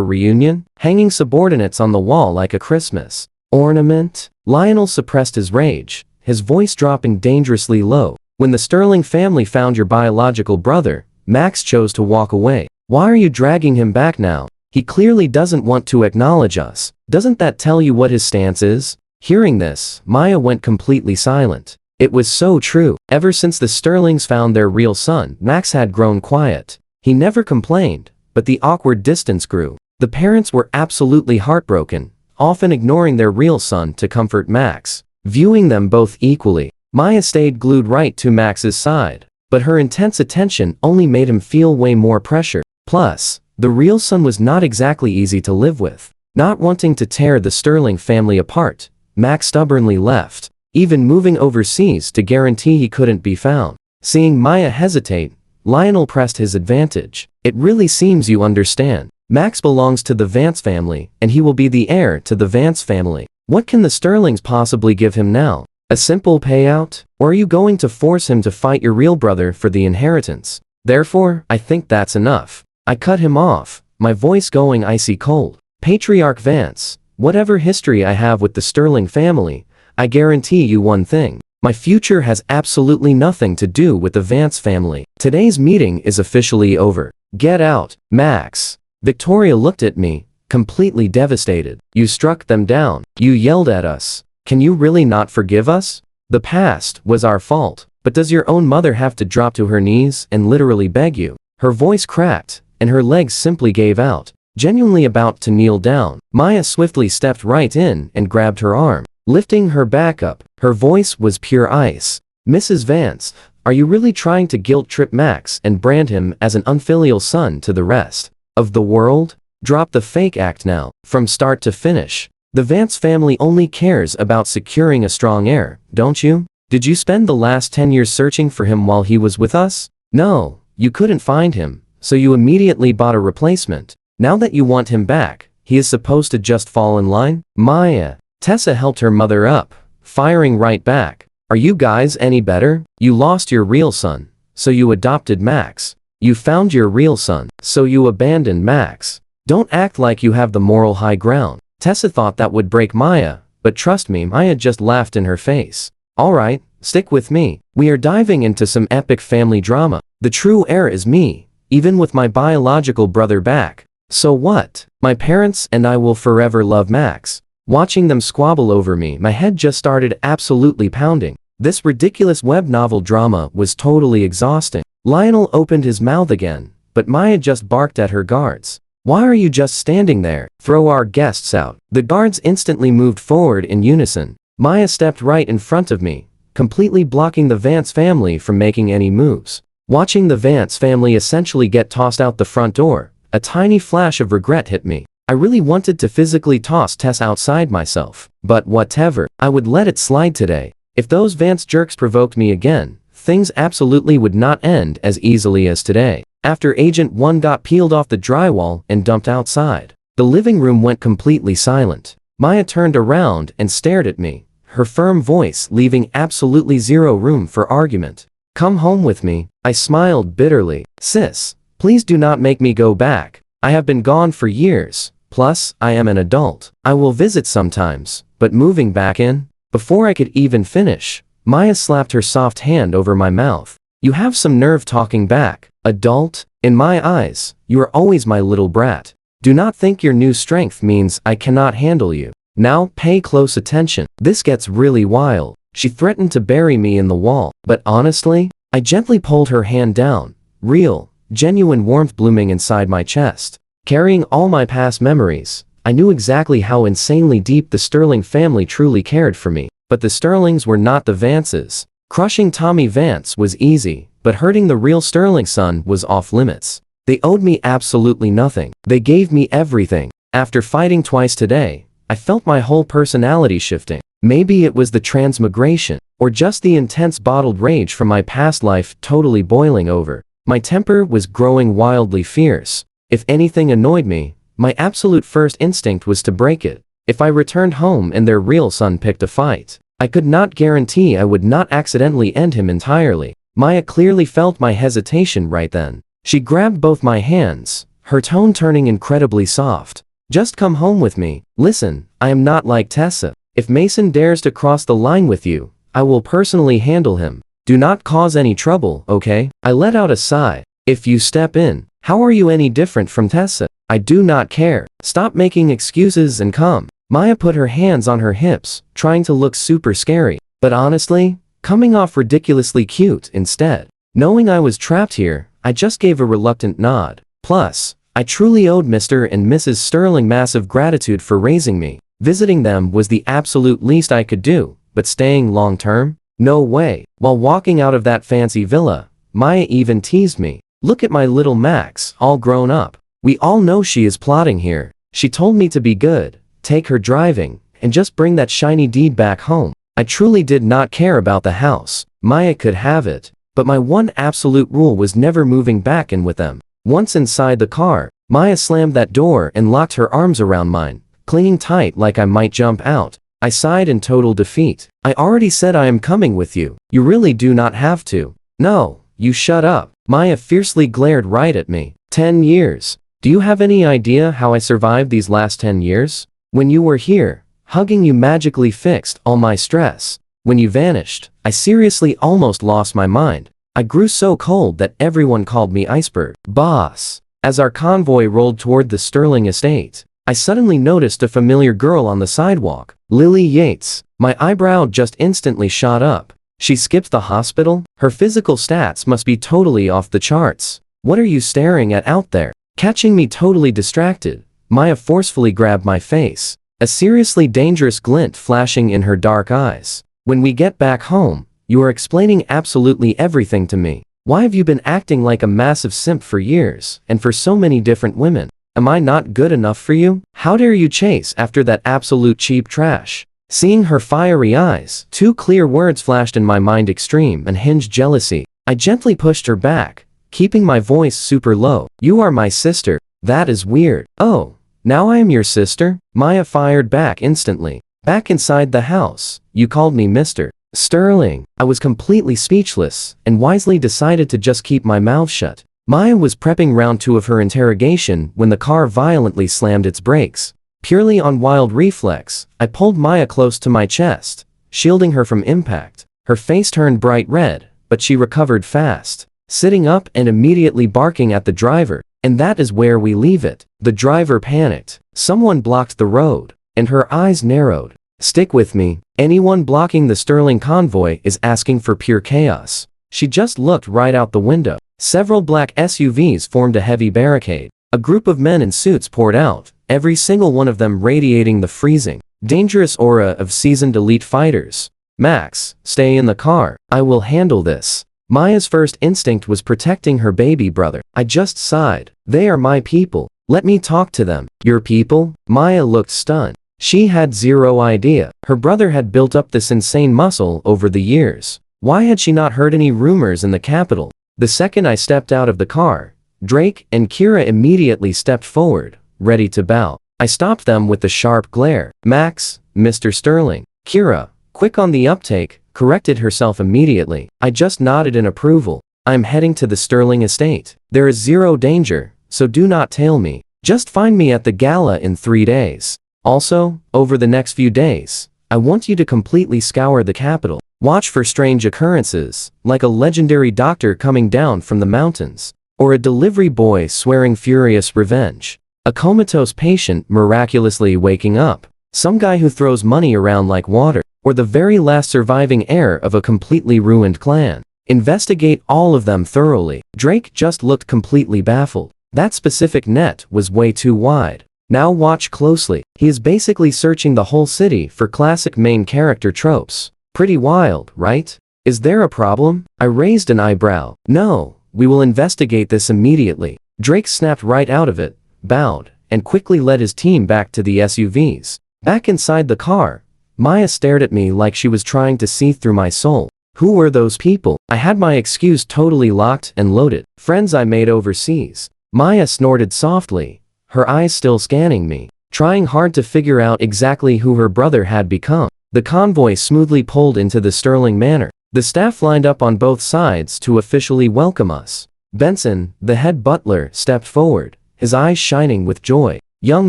reunion? Hanging subordinates on the wall like a Christmas ornament? Lionel suppressed his rage, his voice dropping dangerously low. When the Sterling family found your biological brother, Max chose to walk away. Why are you dragging him back now? He clearly doesn't want to acknowledge us. Doesn't that tell you what his stance is? Hearing this, Maya went completely silent. It was so true. Ever since the Sterlings found their real son, Max had grown quiet. He never complained, but the awkward distance grew. The parents were absolutely heartbroken, often ignoring their real son to comfort Max, viewing them both equally. Maya stayed glued right to Max's side, but her intense attention only made him feel way more pressure. Plus, the real son was not exactly easy to live with. Not wanting to tear the Sterling family apart, Max stubbornly left, even moving overseas to guarantee he couldn't be found. Seeing Maya hesitate, Lionel pressed his advantage. It really seems you understand. Max belongs to the Vance family, and he will be the heir to the Vance family. What can the Sterlings possibly give him now? A simple payout? Or are you going to force him to fight your real brother for the inheritance? Therefore, I think that's enough. I cut him off, my voice going icy cold. Patriarch Vance, whatever history I have with the Sterling family, I guarantee you one thing. My future has absolutely nothing to do with the Vance family. Today's meeting is officially over. Get out, Max. Victoria looked at me, completely devastated. You struck them down. You yelled at us. Can you really not forgive us? The past was our fault. But does your own mother have to drop to her knees and literally beg you? Her voice cracked, and her legs simply gave out. Genuinely about to kneel down, Maya swiftly stepped right in and grabbed her arm, lifting her back up. Her voice was pure ice. Mrs. Vance, are you really trying to guilt-trip Max and brand him as an unfilial son to the rest of the world? Drop the fake act now, from start to finish. The Vance family only cares about securing a strong heir, don't you? Did you spend the last 10 years searching for him while he was with us? No, you couldn't find him, so you immediately bought a replacement. Now that you want him back, he is supposed to just fall in line? Maya. Tessa helped her mother up, firing right back. Are you guys any better? You lost your real son, so you adopted Max. You found your real son, so you abandoned Max. Don't act like you have the moral high ground. Tessa thought that would break Maya, but trust me, Maya just laughed in her face. Alright, stick with me. We are diving into some epic family drama. The true heir is me, even with my biological brother back. So what? My parents and I will forever love Max. Watching them squabble over me, my head just started absolutely pounding. This ridiculous web novel drama was totally exhausting. Lionel opened his mouth again, but Maya just barked at her guards. Why are you just standing there? Throw our guests out. The guards instantly moved forward in unison. Maya stepped right in front of me, completely blocking the Vance family from making any moves. Watching the Vance family essentially get tossed out the front door, a tiny flash of regret hit me. I really wanted to physically toss Tess outside myself. But whatever, I would let it slide today. If those Vance jerks provoked me again, things absolutely would not end as easily as today. After Agent 1 got peeled off the drywall and dumped outside, the living room went completely silent. Maya turned around and stared at me, her firm voice leaving absolutely zero room for argument. Come home with me. I smiled bitterly. Sis, please do not make me go back. I have been gone for years. Plus, I am an adult. I will visit sometimes, but moving back in? Before I could even finish, Maya slapped her soft hand over my mouth. You have some nerve talking back. Adult? In my eyes, you are always my little brat. Do not think your new strength means I cannot handle you. Now pay close attention. This gets really wild. She threatened to bury me in the wall, but honestly, I gently pulled her hand down. Real, genuine warmth blooming inside my chest. Carrying all my past memories, I knew exactly how insanely deep the Sterling family truly cared for me. But the Sterlings were not the Vances. Crushing Tommy Vance was easy, but hurting the real Sterling son was off limits. They owed me absolutely nothing. They gave me everything. After fighting twice today, I felt my whole personality shifting. Maybe it was the transmigration, or just the intense bottled rage from my past life totally boiling over. My temper was growing wildly fierce. If anything annoyed me, my absolute first instinct was to break it. If I returned home and their real son picked a fight, I could not guarantee I would not accidentally end him entirely. Maya clearly felt my hesitation right then. She grabbed both my hands, her tone turning incredibly soft. Just come home with me. Listen, I am not like Tessa. If Mason dares to cross the line with you, I will personally handle him. Do not cause any trouble, okay? I let out a sigh. If you step in, how are you any different from Tessa? I do not care. Stop making excuses and come. Maya put her hands on her hips, trying to look super scary, but honestly, coming off ridiculously cute instead. Knowing I was trapped here, I just gave a reluctant nod. Plus, I truly owed Mr. and Mrs. Sterling massive gratitude for raising me. Visiting them was the absolute least I could do, but staying long term? No way. While walking out of that fancy villa, Maya even teased me. Look at my little Max, all grown up. We all know she is plotting here. She told me to be good, take her driving, and just bring that shiny deed back home. I truly did not care about the house. Maya could have it, but my one absolute rule was never moving back in with them. Once inside the car, Maya slammed that door and locked her arms around mine, clinging tight like I might jump out. I sighed in total defeat. I already said I am coming with you. You really do not have to. No, you shut up. Maya fiercely glared right at me. 10 years. Do you have any idea how I survived these last 10 years? When you were here, hugging you magically fixed all my stress. When you vanished, I seriously almost lost my mind. I grew so cold that everyone called me Iceberg. Boss. As our convoy rolled toward the Sterling estate, I suddenly noticed a familiar girl on the sidewalk. Lily Yates. My eyebrow just instantly shot up. She skipped the hospital? Her physical stats must be totally off the charts. What are you staring at out there? Catching me totally distracted, Maya forcefully grabbed my face, a seriously dangerous glint flashing in her dark eyes. When we get back home, you are explaining absolutely everything to me. Why have you been acting like a massive simp for years, and for so many different women? Am I not good enough for you? How dare you chase after that absolute cheap trash? Seeing her fiery eyes, two clear words flashed in my mind: extreme and hinged jealousy. I gently pushed her back, keeping my voice super low. You are my sister. That is weird. Oh, now I am your sister? Maya fired back instantly. Back inside the house, you called me Mr. Sterling. I was completely speechless, and wisely decided to just keep my mouth shut. Maya was prepping round 2 of her interrogation when the car violently slammed its brakes. Purely on wild reflex, I pulled Maya close to my chest, shielding her from impact. Her face turned bright red, but she recovered fast, sitting up and immediately barking at the driver. And that is where we leave it. The driver panicked. Someone blocked the road, and her eyes narrowed. Stick with me. Anyone blocking the Sterling convoy is asking for pure chaos. She just looked right out the window. Several black SUVs formed a heavy barricade. A group of men in suits poured out, every single one of them radiating the freezing, dangerous aura of seasoned elite fighters. Max, stay in the car. I will handle this. Maya's first instinct was protecting her baby brother. I just sighed. They are my people. Let me talk to them. Your people? Maya looked stunned. She had zero idea. Her brother had built up this insane muscle over the years. Why had she not heard any rumors in the capital? The second I stepped out of the car, Drake and Kira immediately stepped forward, ready to bow. I stopped them with a sharp glare. Max, Mr. Sterling. Kira, quick on the uptake, corrected herself immediately. I just nodded in approval. I'm heading to the Sterling estate. There is zero danger, so do not tail me. Just find me at the gala in 3 days. Also, over the next few days, I want you to completely scour the capital. Watch for strange occurrences, like a legendary doctor coming down from the mountains, or a delivery boy swearing furious revenge. A comatose patient miraculously waking up. Some guy who throws money around like water. Or the very last surviving heir of a completely ruined clan. Investigate all of them thoroughly. Drake just looked completely baffled. That specific net was way too wide. Now watch closely. He is basically searching the whole city for classic main character tropes. Pretty wild, right? Is there a problem? I raised an eyebrow. No, we will investigate this immediately. Drake snapped right out of it, bowed, and quickly led his team back to the SUVs. Back inside the car, Maya stared at me like she was trying to see through my soul. Who were those people? I had my excuse totally locked and loaded. Friends I made overseas. Maya snorted softly, her eyes still scanning me, trying hard to figure out exactly who her brother had become. The convoy smoothly pulled into the Sterling Manor. The staff lined up on both sides to officially welcome us. Benson, the head butler, stepped forward, his eyes shining with joy. Young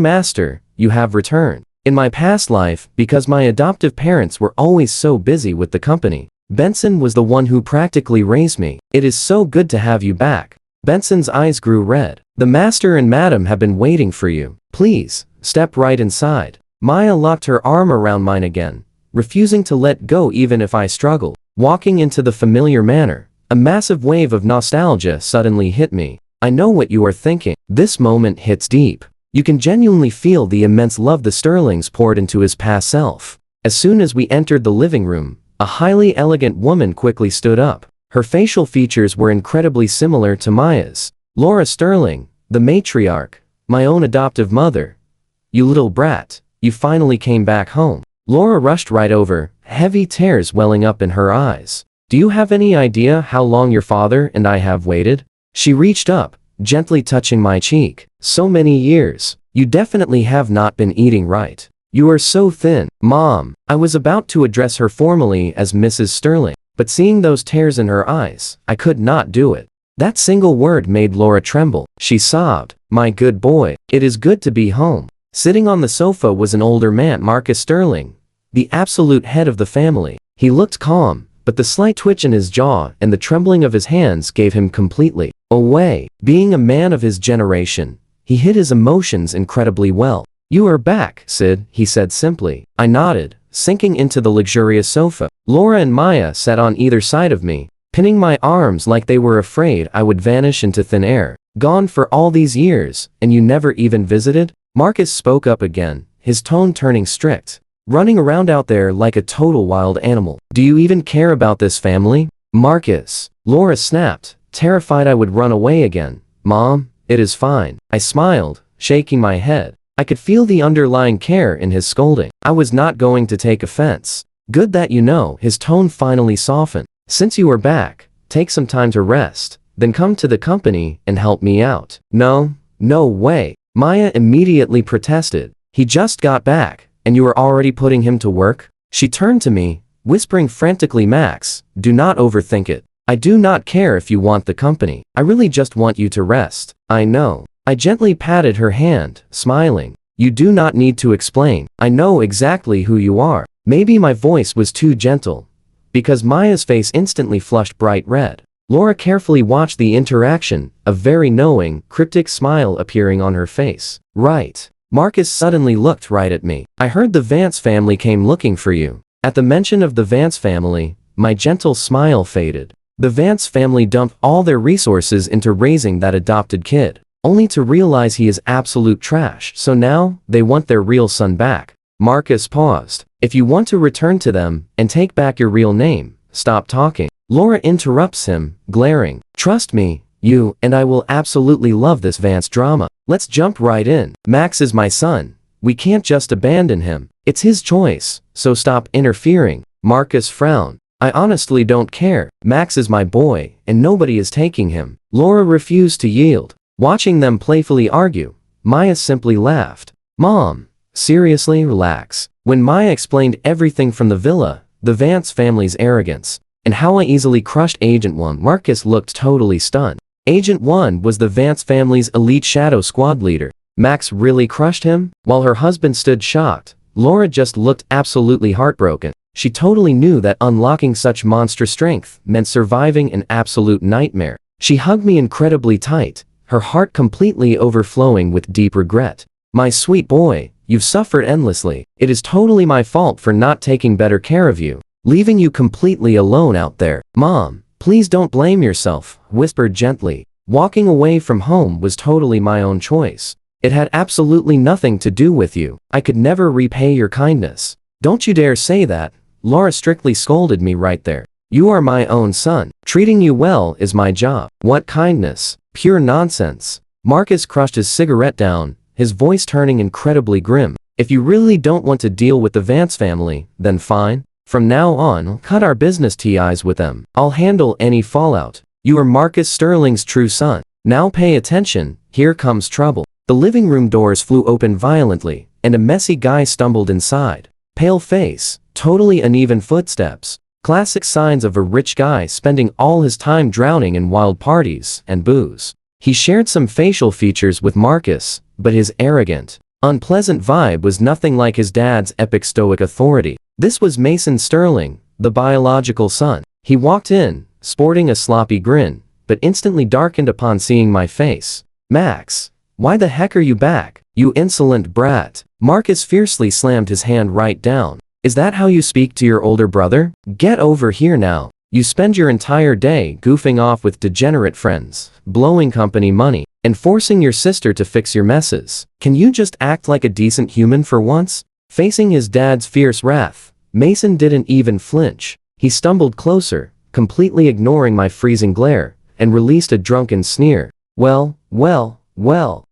master, you have returned. In my past life, because my adoptive parents were always so busy with the company, Benson was the one who practically raised me. It is so good to have you back. Benson's eyes grew red. The master and madam have been waiting for you. Please, step right inside. Maya locked her arm around mine again, refusing to let go even if I struggled. Walking into the familiar manor, a massive wave of nostalgia suddenly hit me. I know what you are thinking. This moment hits deep. You can genuinely feel the immense love the Sterlings poured into his past self. As soon as we entered the living room, a highly elegant woman quickly stood up. Her facial features were incredibly similar to Maya's. Laura Sterling, the matriarch, my own adoptive mother. You little brat, you finally came back home. Laura rushed right over, heavy tears welling up in her eyes. Do you have any idea how long your father and I have waited? She reached up, gently touching my cheek. So many years. You definitely have not been eating right. You are so thin. Mom. I was about to address her formally as Mrs. Sterling, but seeing those tears in her eyes, I could not do it. That single word made Laura tremble. She sobbed. My good boy. It is good to be home. Sitting on the sofa was an older man, Marcus Sterling, the absolute head of the family. He looked calm, but the slight twitch in his jaw and the trembling of his hands gave him completely away. Being a man of his generation, he hid his emotions incredibly well. You are back, Sid, he said simply. I nodded, sinking into the luxurious sofa. Laura and Maya sat on either side of me, pinning my arms like they were afraid I would vanish into thin air. Gone for all these years, and you never even visited? Marcus spoke up again, his tone turning strict. Running around out there like a total wild animal. Do you even care about this family? Marcus. Laura snapped, terrified I would run away again. Mom, it is fine. I smiled, shaking my head. I could feel the underlying care in his scolding. I was not going to take offense. Good that you know. His tone finally softened. Since you are back, take some time to rest, then come to the company and help me out. No, no way. Maya immediately protested. He just got back, and you are already putting him to work? She turned to me, whispering frantically, Max, do not overthink it. I do not care if you want the company. I really just want you to rest. I know. I gently patted her hand, smiling. You do not need to explain. I know exactly who you are. Maybe my voice was too gentle, because Maya's face instantly flushed bright red. Laura carefully watched the interaction, a very knowing, cryptic smile appearing on her face. Right. Marcus suddenly looked right at me. I heard the Vance family came looking for you. At the mention of the Vance family, my gentle smile faded. The Vance family dumped all their resources into raising that adopted kid, only to realize he is absolute trash. So now, they want their real son back. Marcus paused. If you want to return to them and take back your real name, stop talking. Laura interrupts him, glaring. Trust me, you and I will absolutely love this Vance drama. Let's jump right in. Max is my son. We can't just abandon him. It's his choice, so stop interfering. Marcus frowned. I honestly don't care. Max is my boy, and nobody is taking him. Laura refused to yield. Watching them playfully argue, Maya simply laughed. Mom, seriously, relax. When Maya explained everything from the villa, the Vance family's arrogance, and how I easily crushed Agent 1, Marcus looked totally stunned. Agent 1 was the Vance family's elite shadow squad leader. Max really crushed him? While her husband stood shocked, Laura just looked absolutely heartbroken. She totally knew that unlocking such monster strength meant surviving an absolute nightmare. She hugged me incredibly tight, her heart completely overflowing with deep regret. My sweet boy, you've suffered endlessly. It is totally my fault for not taking better care of you, leaving you completely alone out there. Mom, please don't blame yourself, whispered gently. Walking away from home was totally my own choice. It had absolutely nothing to do with you. I could never repay your kindness. Don't you dare say that. Laura strictly scolded me right there. You are my own son. Treating you well is my job. What kindness? Pure nonsense. Marcus crushed his cigarette down, his voice turning incredibly grim. If you really don't want to deal with the Vance family, then fine. From now on, cut our business ties with them. I'll handle any fallout. You are Marcus Sterling's true son. Now pay attention, here comes trouble. The living room doors flew open violently, and a messy guy stumbled inside. Pale face, totally uneven footsteps. Classic signs of a rich guy spending all his time drowning in wild parties and booze. He shared some facial features with Marcus, but his arrogant, unpleasant vibe was nothing like his dad's epic stoic authority. This was Mason Sterling, the biological son. He walked in, sporting a sloppy grin, but instantly darkened upon seeing my face. Max, why the heck are you back, you insolent brat? Marcus fiercely slammed his hand right down. Is that how you speak to your older brother? Get over here now. You spend your entire day goofing off with degenerate friends, blowing company money, and forcing your sister to fix your messes. Can you just act like a decent human for once? Facing his dad's fierce wrath, Mason didn't even flinch. He stumbled closer, completely ignoring my freezing glare, and released a drunken sneer. Well,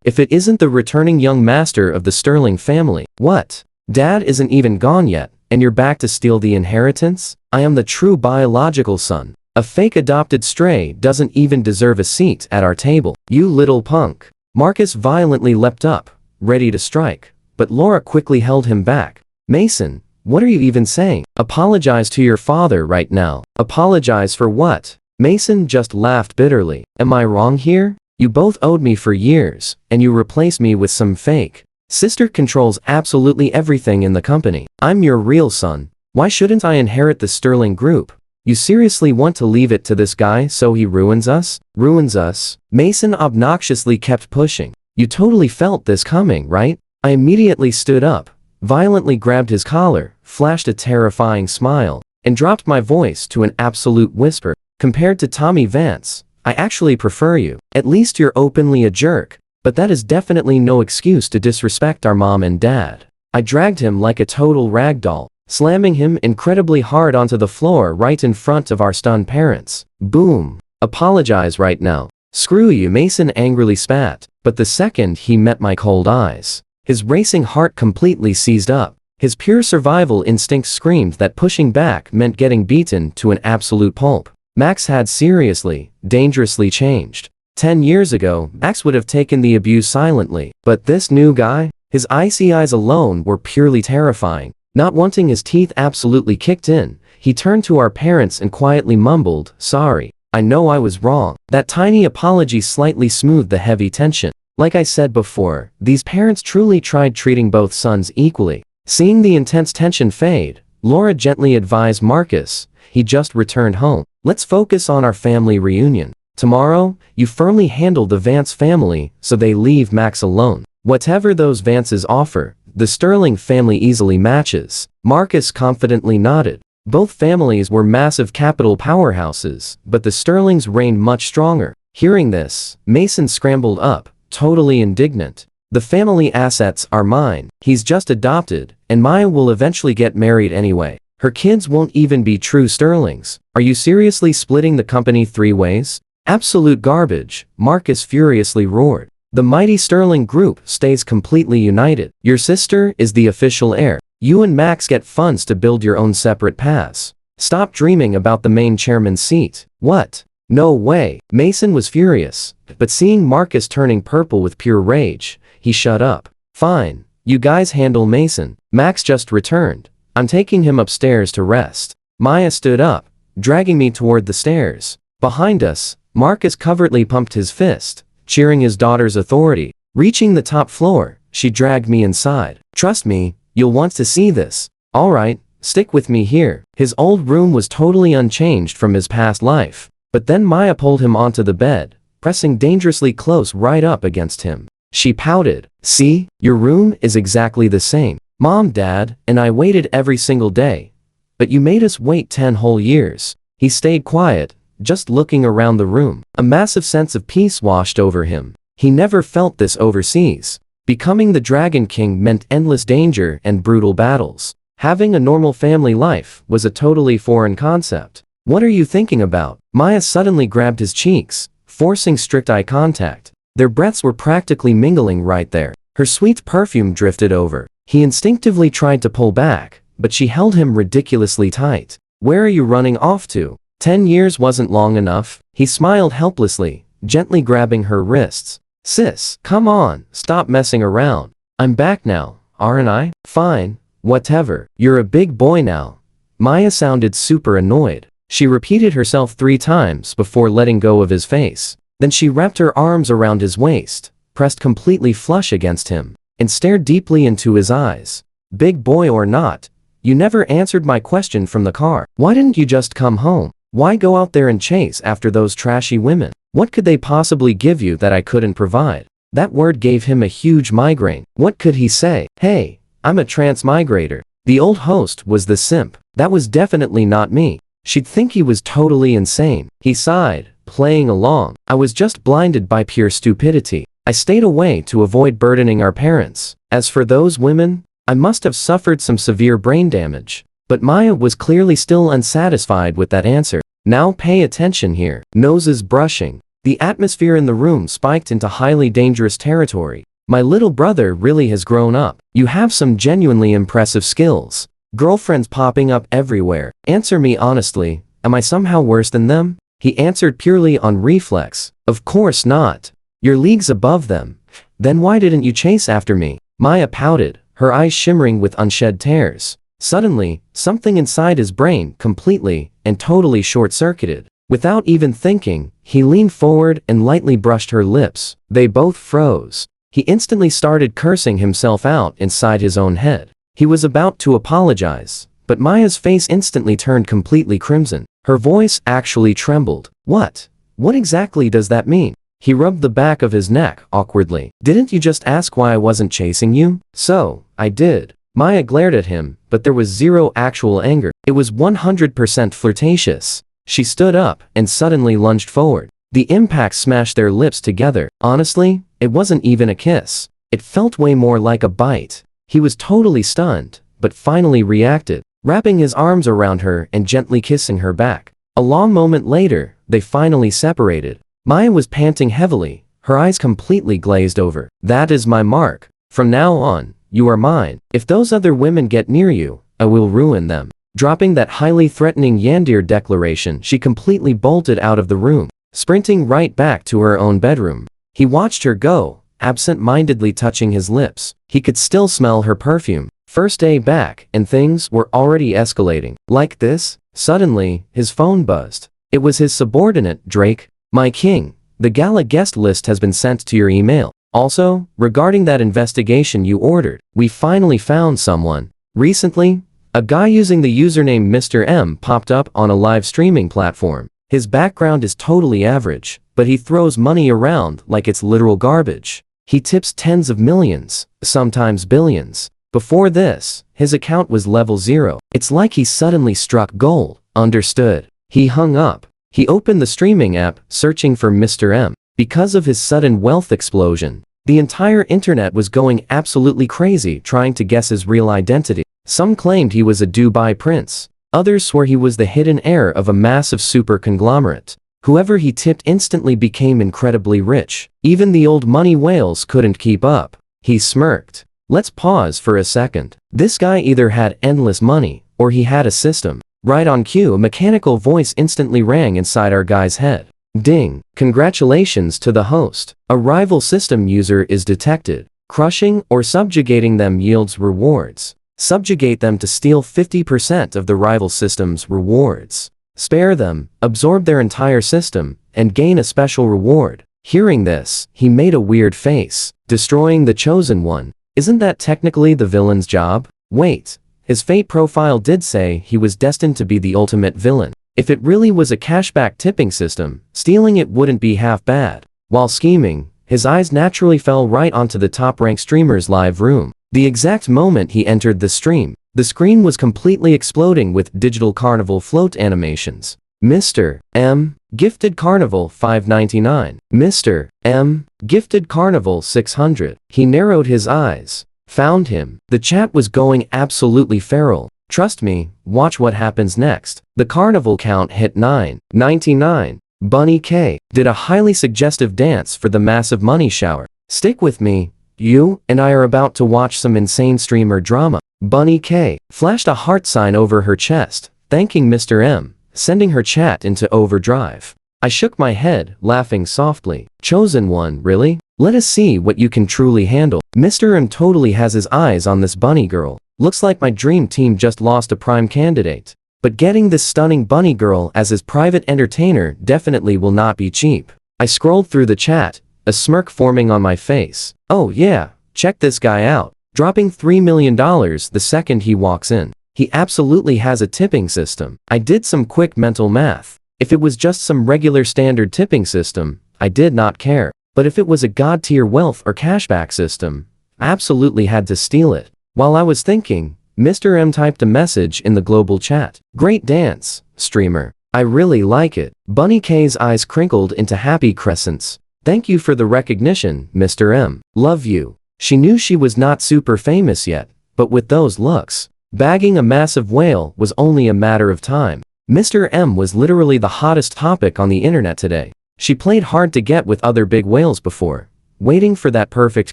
if it isn't the returning young master of the Sterling family. What? Dad isn't even gone yet, and you're back to steal the inheritance? I am the true biological son. A fake adopted stray doesn't even deserve a seat at our table. You little punk. Marcus violently leapt up, ready to strike, but Laura quickly held him back. Mason, what are you even saying? Apologize to your father right now. Apologize for what? Mason just laughed bitterly. Am I wrong here? You both owed me for years, and you replaced me with some fake. Sister controls absolutely everything in the company. I'm your real son. Why shouldn't I inherit the Sterling Group? You seriously want to leave it to this guy so he ruins us? Ruins us? Mason obnoxiously kept pushing. You totally felt this coming, right? I immediately stood up, violently grabbed his collar, flashed a terrifying smile, and dropped my voice to an absolute whisper. Compared to Tommy Vance, I actually prefer you. At least you're openly a jerk. But that is definitely no excuse to disrespect our mom and dad. I dragged him like a total ragdoll, slamming him incredibly hard onto the floor right in front of our stunned parents. Boom. Apologize right now. Screw you, Mason angrily spat, but the second he met my cold eyes, his racing heart completely seized up. His pure survival instinct screamed that pushing back meant getting beaten to an absolute pulp. Max had seriously, dangerously changed. 10 years ago, Max would have taken the abuse silently, but this new guy, his icy eyes alone were purely terrifying. Not wanting his teeth absolutely kicked in, he turned to our parents and quietly mumbled, "Sorry, I know I was wrong." That tiny apology slightly smoothed the heavy tension. Like I said before, these parents truly tried treating both sons equally. Seeing the intense tension fade, Laura gently advised Marcus, he just returned home. Let's focus on our family reunion. Tomorrow, you firmly handle the Vance family so they leave Max alone. Whatever those Vances offer, the Sterling family easily matches. Marcus confidently nodded. Both families were massive capital powerhouses, but the Sterlings reigned much stronger. Hearing this, Mason scrambled up, totally indignant. The family assets are mine. He's just adopted, and Maya will eventually get married anyway. Her kids won't even be true Sterlings. Are you seriously splitting the company 3 ways? Absolute garbage, Marcus furiously roared. The mighty Sterling Group stays completely united. Your sister is the official heir. You and Max get funds to build your own separate paths. Stop dreaming about the main chairman's seat. What? No way. Mason was furious, but seeing Marcus turning purple with pure rage, he shut up. Fine, you guys handle Mason. Max just returned. I'm taking him upstairs to rest. Maya stood up, dragging me toward the stairs. Behind us, Marcus covertly pumped his fist, cheering his daughter's authority. Reaching the top floor, she dragged me inside. Trust me, you'll want to see this. Alright, stick with me here. His old room was totally unchanged from his past life. But then Maya pulled him onto the bed, pressing dangerously close right up against him. She pouted. See, your room is exactly the same. Mom, Dad, and I waited every single day. But you made us wait 10 whole years. He stayed quiet, just looking around the room. A massive sense of peace washed over him. He never felt this overseas. Becoming the Dragon King meant endless danger and brutal battles. Having a normal family life was a totally foreign concept. What are you thinking about? Maya suddenly grabbed his cheeks, forcing strict eye contact. Their breaths were practically mingling right there. Her sweet perfume drifted over. He instinctively tried to pull back, but she held him ridiculously tight. Where are you running off to? 10 years wasn't long enough. He smiled helplessly, gently grabbing her wrists. Sis, come on, stop messing around. I'm back now, aren't I? Fine, whatever. You're a big boy now. Maya sounded super annoyed. She repeated herself 3 times before letting go of his face. Then she wrapped her arms around his waist, pressed completely flush against him, and stared deeply into his eyes. Big boy or not, you never answered my question from the car. Why didn't you just come home? Why go out there and chase after those trashy women? What could they possibly give you that I couldn't provide? That word gave him a huge migraine. What could he say? Hey, I'm a transmigrator. The old host was the simp. That was definitely not me. She'd think he was totally insane. He sighed, playing along. I was just blinded by pure stupidity. I stayed away to avoid burdening our parents. As for those women, I must have suffered some severe brain damage. But Maya was clearly still unsatisfied with that answer. Now pay attention here. Noses brushing. The atmosphere in the room spiked into highly dangerous territory. My little brother really has grown up. You have some genuinely impressive skills. Girlfriends popping up everywhere. Answer me honestly, am I somehow worse than them? He answered purely on reflex. Of course not. You're leagues above them. Then why didn't you chase after me? Maya pouted, her eyes shimmering with unshed tears. Suddenly, something inside his brain completely and totally short-circuited. Without even thinking, he leaned forward and lightly brushed her lips. They both froze. He instantly started cursing himself out inside his own head. He was about to apologize, but Maya's face instantly turned completely crimson. Her voice actually trembled. What? What exactly does that mean? He rubbed the back of his neck awkwardly. Didn't you just ask why I wasn't chasing you? So, I did. Maya glared at him, but there was zero actual anger. It was 100% flirtatious. She stood up and suddenly lunged forward. The impact smashed their lips together. Honestly, it wasn't even a kiss. It felt way more like a bite. He was totally stunned, but finally reacted, wrapping his arms around her and gently kissing her back. A long moment later, they finally separated. Maya was panting heavily, her eyes completely glazed over. That is my mark. From now on, you are mine. If those other women get near you, I will ruin them. Dropping that highly threatening Yandir declaration, she completely bolted out of the room, sprinting right back to her own bedroom. He watched her go, absent-mindedly touching his lips. He could still smell her perfume. First day back, and things were already escalating. Like this, suddenly, his phone buzzed. It was his subordinate, Drake. My king, the gala guest list has been sent to your email. Also, regarding that investigation you ordered, we finally found someone. Recently, a guy using the username Mr. M popped up on a live streaming platform. His background is totally average, but he throws money around like it's literal garbage. He tips tens of millions, sometimes billions. Before this, his account was level 0. It's like he suddenly struck gold. Understood. He hung up. He opened the streaming app, searching for Mr. M. Because of his sudden wealth explosion, the entire internet was going absolutely crazy trying to guess his real identity. Some claimed he was a Dubai prince. Others swore he was the hidden heir of a massive super conglomerate. Whoever he tipped instantly became incredibly rich. Even the old money whales couldn't keep up. He smirked. Let's pause for a second. This guy either had endless money, or he had a system. Right on cue, a mechanical voice instantly rang inside our guy's head. Ding. Congratulations to the host. A rival system user is detected. Crushing or subjugating them yields rewards. Subjugate them to steal 50% of the rival system's rewards. Spare them, absorb their entire system, and gain a special reward. Hearing this, he made a weird face. Destroying the chosen one. Isn't that technically the villain's job? Wait. His fate profile did say he was destined to be the ultimate villain. If it really was a cashback tipping system, stealing it wouldn't be half bad. While scheming, his eyes naturally fell right onto the top-ranked streamer's live room. The exact moment he entered the stream, the screen was completely exploding with digital carnival float animations. Mr. M. Gifted Carnival $5.99. Mr. M. Gifted Carnival $600. He narrowed his eyes. Found him. The chat was going absolutely feral. Trust me, watch what happens next. The carnival count hit $9.99. Bunny K did a highly suggestive dance for the massive money shower. Stick with me. You and I are about to watch some insane streamer drama. Bunny K flashed a heart sign over her chest, thanking Mr. M, sending her chat into overdrive. I shook my head, laughing softly. Chosen one, really? Let us see what you can truly handle. Mr. M totally has his eyes on this bunny girl. Looks like my dream team just lost a prime candidate. But getting this stunning bunny girl as his private entertainer definitely will not be cheap. I scrolled through the chat, a smirk forming on my face. Oh yeah, check this guy out. Dropping $3 million the second he walks in. He absolutely has a tipping system. I did some quick mental math. If it was just some regular standard tipping system, I did not care. But if it was a god-tier wealth or cashback system, I absolutely had to steal it. While I was thinking, Mr. M typed a message in the global chat. Great dance, streamer. I really like it. Bunny K's eyes crinkled into happy crescents. Thank you for the recognition, Mr. M. Love you. She knew she was not super famous yet, but with those looks, bagging a massive whale was only a matter of time. Mr. M was literally the hottest topic on the internet today. She played hard to get with other big whales before, waiting for that perfect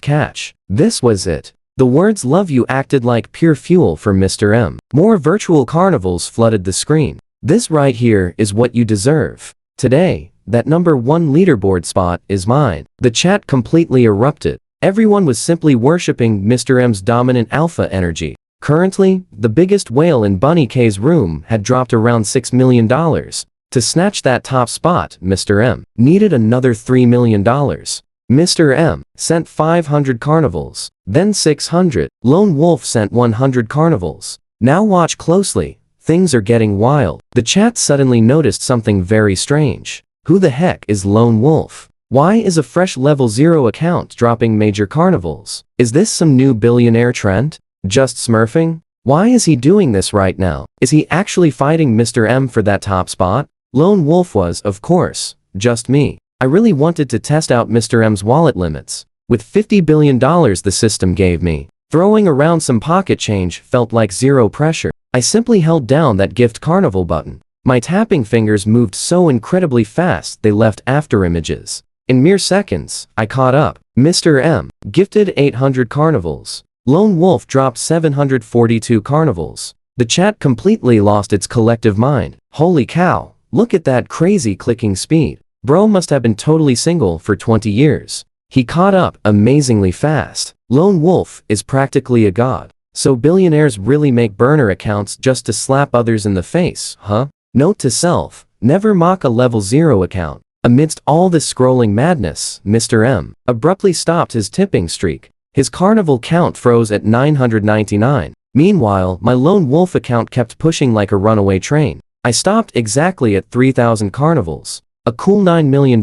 catch. This was it. The words love you acted like pure fuel for Mr. M. More virtual carnivals flooded the screen. This right here is what you deserve. Today, that #1 leaderboard spot is mine. The chat completely erupted. Everyone was simply worshipping Mr. M's dominant alpha energy. Currently, the biggest whale in Bunny K's room had dropped around $6 million. To snatch that top spot, Mr. M needed another $3 million. Mr. M sent 500 carnivals, then 600. Lone Wolf sent 100 carnivals. Now watch closely. Things are getting wild. The chat suddenly noticed something very strange. Who the heck is Lone Wolf? Why is a fresh level 0 account dropping major carnivals? Is this some new billionaire trend? Just smurfing? Why is he doing this right now? Is he actually fighting Mr. M for that top spot? Lone Wolf was, of course, just me. I really wanted to test out Mr. M's wallet limits. With $50 billion the system gave me, throwing around some pocket change felt like zero pressure. I simply held down that gift carnival button. My tapping fingers moved so incredibly fast they left after images. In mere seconds, I caught up. Mr. M gifted 800 carnivals. Lone Wolf dropped 742 carnivals. The chat completely lost its collective mind. Holy cow, look at that crazy clicking speed. Bro must have been totally single for 20 years. He caught up amazingly fast. Lone Wolf is practically a god. So billionaires really make burner accounts just to slap others in the face, huh? Note to self, never mock a level 0 account. Amidst all this scrolling madness, Mr. M abruptly stopped his tipping streak. His carnival count froze at 999. Meanwhile, my Lone Wolf account kept pushing like a runaway train. I stopped exactly at 3,000 carnivals. A cool $9 million,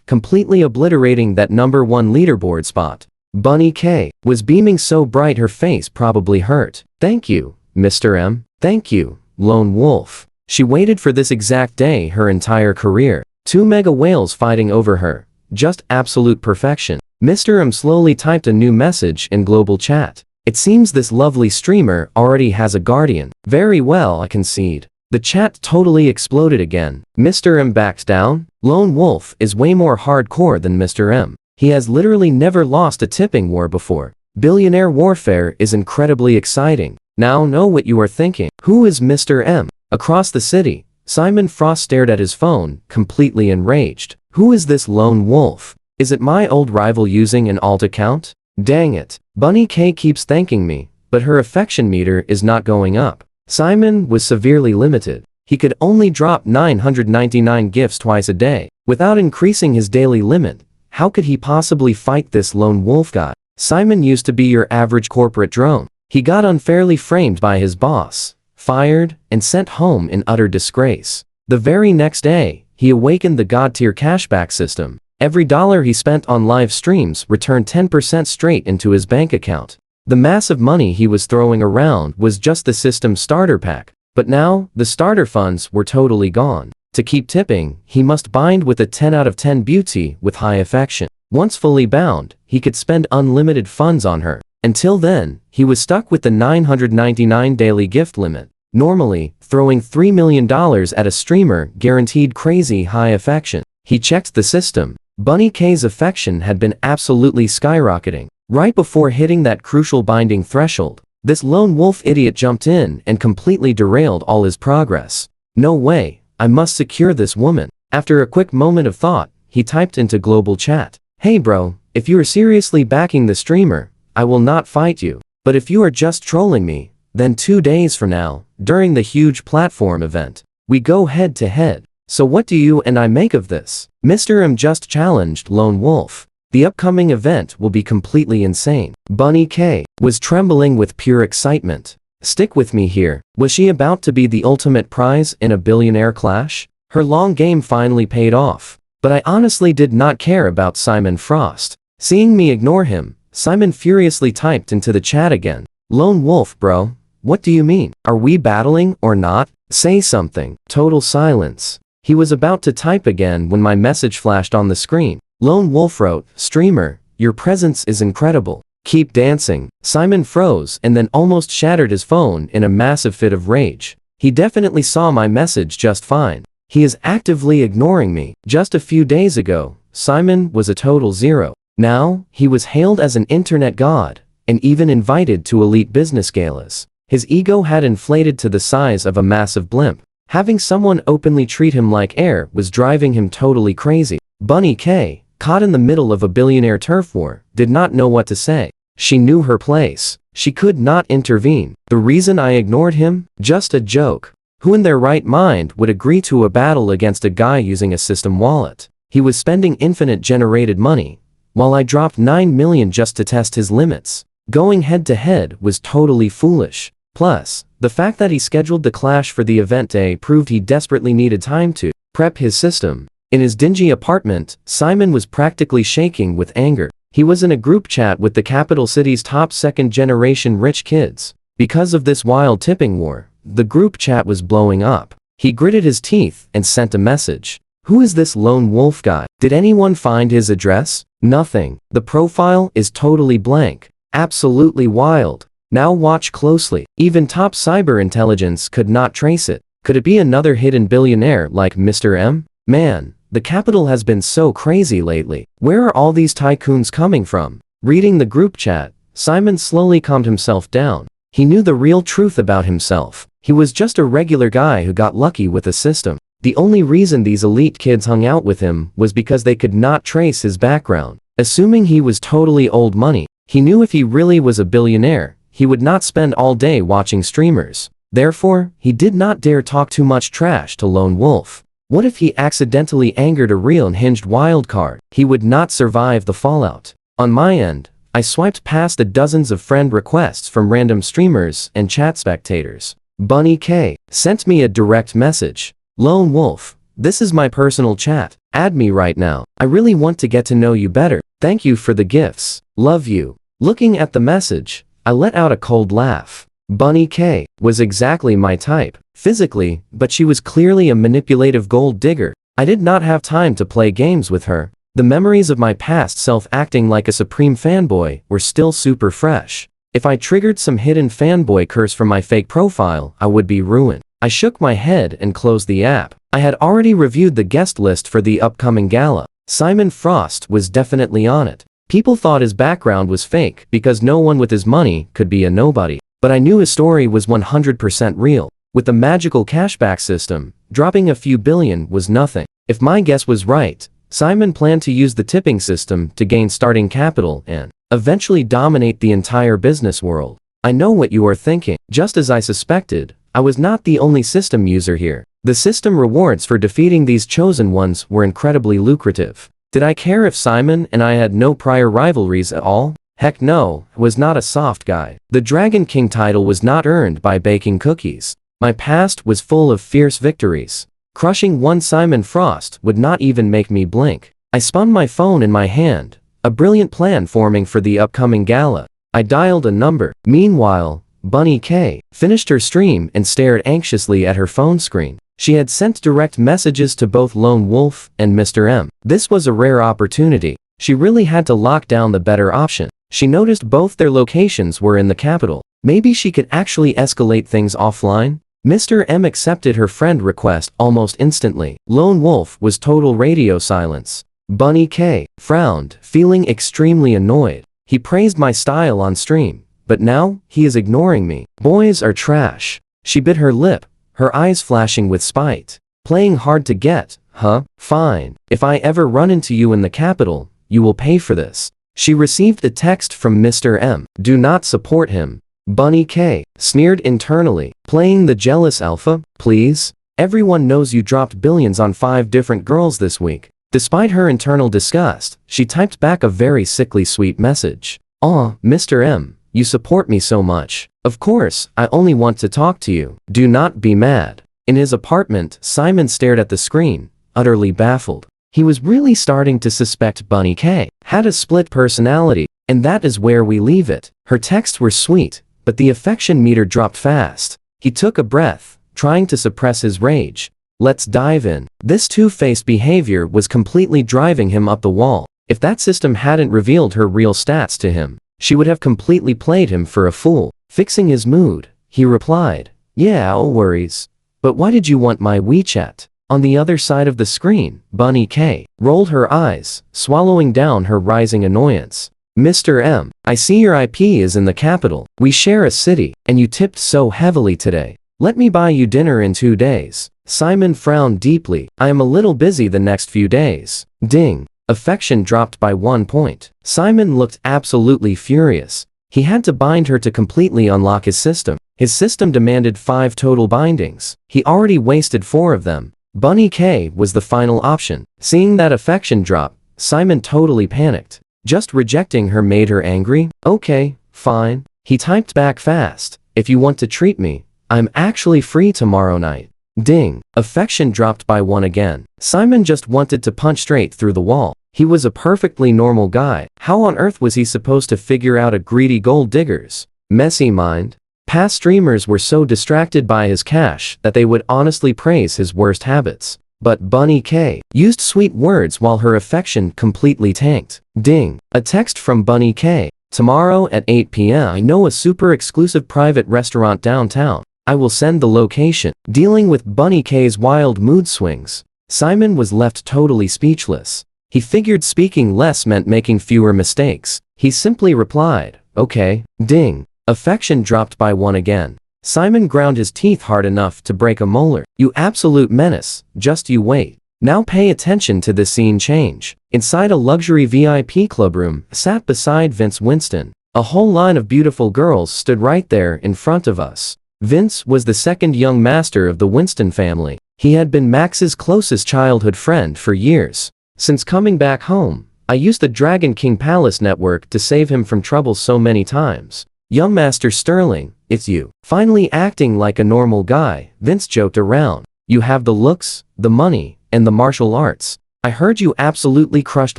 completely obliterating that #1 leaderboard spot. Bunny K was beaming so bright her face probably hurt. Thank you, Mr. M. Thank you, Lone Wolf. She waited for this exact day her entire career. 2 mega whales fighting over her. Just absolute perfection. Mr. M slowly typed a new message in global chat. It seems this lovely streamer already has a guardian. Very well, I concede. The chat totally exploded again. Mr. M backs down? Lone Wolf is way more hardcore than Mr. M. He has literally never lost a tipping war before. Billionaire warfare is incredibly exciting. Now know what you are thinking. Who is Mr. M? Across the city, Simon Frost stared at his phone, completely enraged. Who is this Lone Wolf? Is it my old rival using an alt account? Dang it. Bunny K keeps thanking me, but her affection meter is not going up. Simon was severely limited. He could only drop 999 gifts twice a day. Without increasing his daily limit, how could he possibly fight this Lone Wolf guy? Simon used to be your average corporate drone. He got unfairly framed by his boss, fired, and sent home in utter disgrace. The very next day, he awakened the god-tier cashback system. Every dollar he spent on live streams returned 10% straight into his bank account. The massive money he was throwing around was just the system starter pack, but now, the starter funds were totally gone. To keep tipping, he must bind with a 10 out of 10 beauty with high affection. Once fully bound, he could spend unlimited funds on her. Until then, he was stuck with the 999 daily gift limit. Normally, throwing $3 million at a streamer guaranteed crazy high affection. He checked the system. Bunny K's affection had been absolutely skyrocketing. Right before hitting that crucial binding threshold, this lone wolf idiot jumped in and completely derailed all his progress. No way, I must secure this woman. After a quick moment of thought, he typed into global chat. Hey bro, if you are seriously backing the streamer, I will not fight you. But if you are just trolling me, then 2 days from now, during the huge platform event, we go head to head. So what do you and I make of this? Mr. M just challenged Lone Wolf. The upcoming event will be completely insane. Bunny K was trembling with pure excitement. Stick with me here. Was she about to be the ultimate prize in a billionaire clash? Her long game finally paid off. But I honestly did not care about Simon Frost. Seeing me ignore him, Simon furiously typed into the chat again. Lone Wolf bro, what do you mean? Are we battling or not? Say something. Total silence. He was about to type again when my message flashed on the screen. Lone Wolf wrote, streamer, your presence is incredible. Keep dancing. Simon froze and then almost shattered his phone in a massive fit of rage. He definitely saw my message just fine. He is actively ignoring me. Just a few days ago, Simon was a total zero. Now, he was hailed as an internet god, and even invited to elite business galas. His ego had inflated to the size of a massive blimp. Having someone openly treat him like air was driving him totally crazy. Bunny K, caught in the middle of a billionaire turf war, did not know what to say. She knew her place. She could not intervene. The reason I ignored him? Just a joke. Who in their right mind would agree to a battle against a guy using a system wallet? He was spending infinite generated money, while I dropped 9 million just to test his limits. Going head to head was totally foolish. Plus, the fact that he scheduled the clash for the event day proved he desperately needed time to prep his system. In his dingy apartment, Simon was practically shaking with anger. He was in a group chat with the capital city's top second-generation rich kids. Because of this wild tipping war, the group chat was blowing up. He gritted his teeth and sent a message. Who is this lone wolf guy? Did anyone find his address? Nothing. The profile is totally blank. Absolutely wild. Now watch closely. Even top cyber intelligence could not trace it. Could it be another hidden billionaire like Mr. M? Man, the capital has been so crazy lately. Where are all these tycoons coming from? Reading the group chat, Simon slowly calmed himself down. He knew the real truth about himself. He was just a regular guy who got lucky with a system. The only reason these elite kids hung out with him was because they could not trace his background. Assuming he was totally old money, he knew if he really was a billionaire, he would not spend all day watching streamers. Therefore, he did not dare talk too much trash to Lone Wolf. What if he accidentally angered a real unhinged wildcard? He would not survive the fallout. On my end, I swiped past the dozens of friend requests from random streamers and chat spectators. Bunny K sent me a direct message. Lone Wolf, this is my personal chat. Add me right now. I really want to get to know you better. Thank you for the gifts. Love you. Looking at the message, I let out a cold laugh. Bunny K was exactly my type, physically, but she was clearly a manipulative gold digger. I did not have time to play games with her. The memories of my past self acting like a supreme fanboy were still super fresh. If I triggered some hidden fanboy curse from my fake profile, I would be ruined. I shook my head and closed the app. I had already reviewed the guest list for the upcoming gala. Simon Frost was definitely on it. People thought his background was fake because no one with his money could be a nobody. But I knew his story was 100% real. With the magical cashback system, dropping a few billion was nothing. If my guess was right, Simon planned to use the tipping system to gain starting capital and eventually dominate the entire business world. I know what you are thinking. Just as I suspected, I was not the only system user here. The system rewards for defeating these chosen ones were incredibly lucrative. Did I care if Simon and I had no prior rivalries at all? Heck no, I was not a soft guy. The Dragon King title was not earned by baking cookies. My past was full of fierce victories. Crushing one Simon Frost would not even make me blink. I spun my phone in my hand, a brilliant plan forming for the upcoming gala. I dialed a number. Meanwhile, Bunny K finished her stream and stared anxiously at her phone screen. She had sent direct messages to both Lone Wolf and Mr. M. This was a rare opportunity. She really had to lock down the better option. She noticed both their locations were in the capital. Maybe she could actually escalate things offline? Mr. M accepted her friend request almost instantly. Lone Wolf was total radio silence. Bunny K frowned, feeling extremely annoyed. He praised my style on stream, but now he is ignoring me. Boys are trash. She bit her lip, her eyes flashing with spite. Playing hard to get, huh? Fine. If I ever run into you in the capital, you will pay for this. She received a text from Mr. M. Do not support him. Bunny K sneered internally. Playing the jealous alpha, please? Everyone knows you dropped billions on 5 different girls this week. Despite her internal disgust, she typed back a very sickly sweet message. Aw, Mr. M, you support me so much. Of course, I only want to talk to you. Do not be mad. In his apartment, Simon stared at the screen, utterly baffled. He was really starting to suspect Bunny K had a split personality, and that is where we leave it. Her texts were sweet, but the affection meter dropped fast. He took a breath, trying to suppress his rage. Let's dive in. This two-faced behavior was completely driving him up the wall. If that system hadn't revealed her real stats to him, she would have completely played him for a fool. Fixing his mood, he replied, yeah, no worries. But why did you want my WeChat? On the other side of the screen, Bunny K rolled her eyes, swallowing down her rising annoyance. Mr. M, I see your IP is in the capital. We share a city, and you tipped so heavily today. Let me buy you dinner in 2 days. Simon frowned deeply. I am a little busy the next few days. Ding. Affection dropped by 1 point. Simon looked absolutely furious. He had to bind her to completely unlock his system. His system demanded 5 total bindings. He already wasted 4 of them. Bunny K was the final option. Seeing that affection drop, Simon totally panicked. Just rejecting her made her angry? Okay, fine. He typed back fast. If you want to treat me, I'm actually free tomorrow night. Ding. Affection dropped by 1 again. Simon just wanted to punch straight through the wall. He was a perfectly normal guy. How on earth was he supposed to figure out a greedy gold digger's messy mind? Past streamers were so distracted by his cash that they would honestly praise his worst habits. But Bunny K used sweet words while her affection completely tanked. Ding. A text from Bunny K. Tomorrow at 8 p.m. I know a super exclusive private restaurant downtown. I will send the location. Dealing with Bunny K's wild mood swings, Simon was left totally speechless. He figured speaking less meant making fewer mistakes. He simply replied, okay. Ding. Affection dropped by 1 again. Simon ground his teeth hard enough to break a molar. You absolute menace, just you wait. Now pay attention to the scene change. Inside a luxury VIP clubroom, sat beside Vince Winston. A whole line of beautiful girls stood right there in front of us. Vince was the second young master of the Winston family. He had been Max's closest childhood friend for years. Since coming back home, I used the Dragon King Palace network to save him from trouble so many times. Young Master Sterling, it's you. Finally acting like a normal guy, Vince joked around. You have the looks, the money, and the martial arts. I heard you absolutely crushed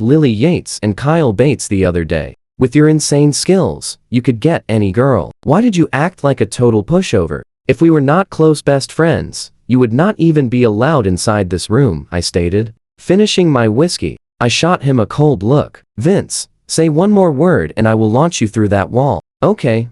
Lily Yates and Kyle Bates the other day. With your insane skills, you could get any girl. Why did you act like a total pushover? If we were not close best friends, you would not even be allowed inside this room, I stated. Finishing my whiskey, I shot him a cold look. Vince, say one more word and I will launch you through that wall. Okay,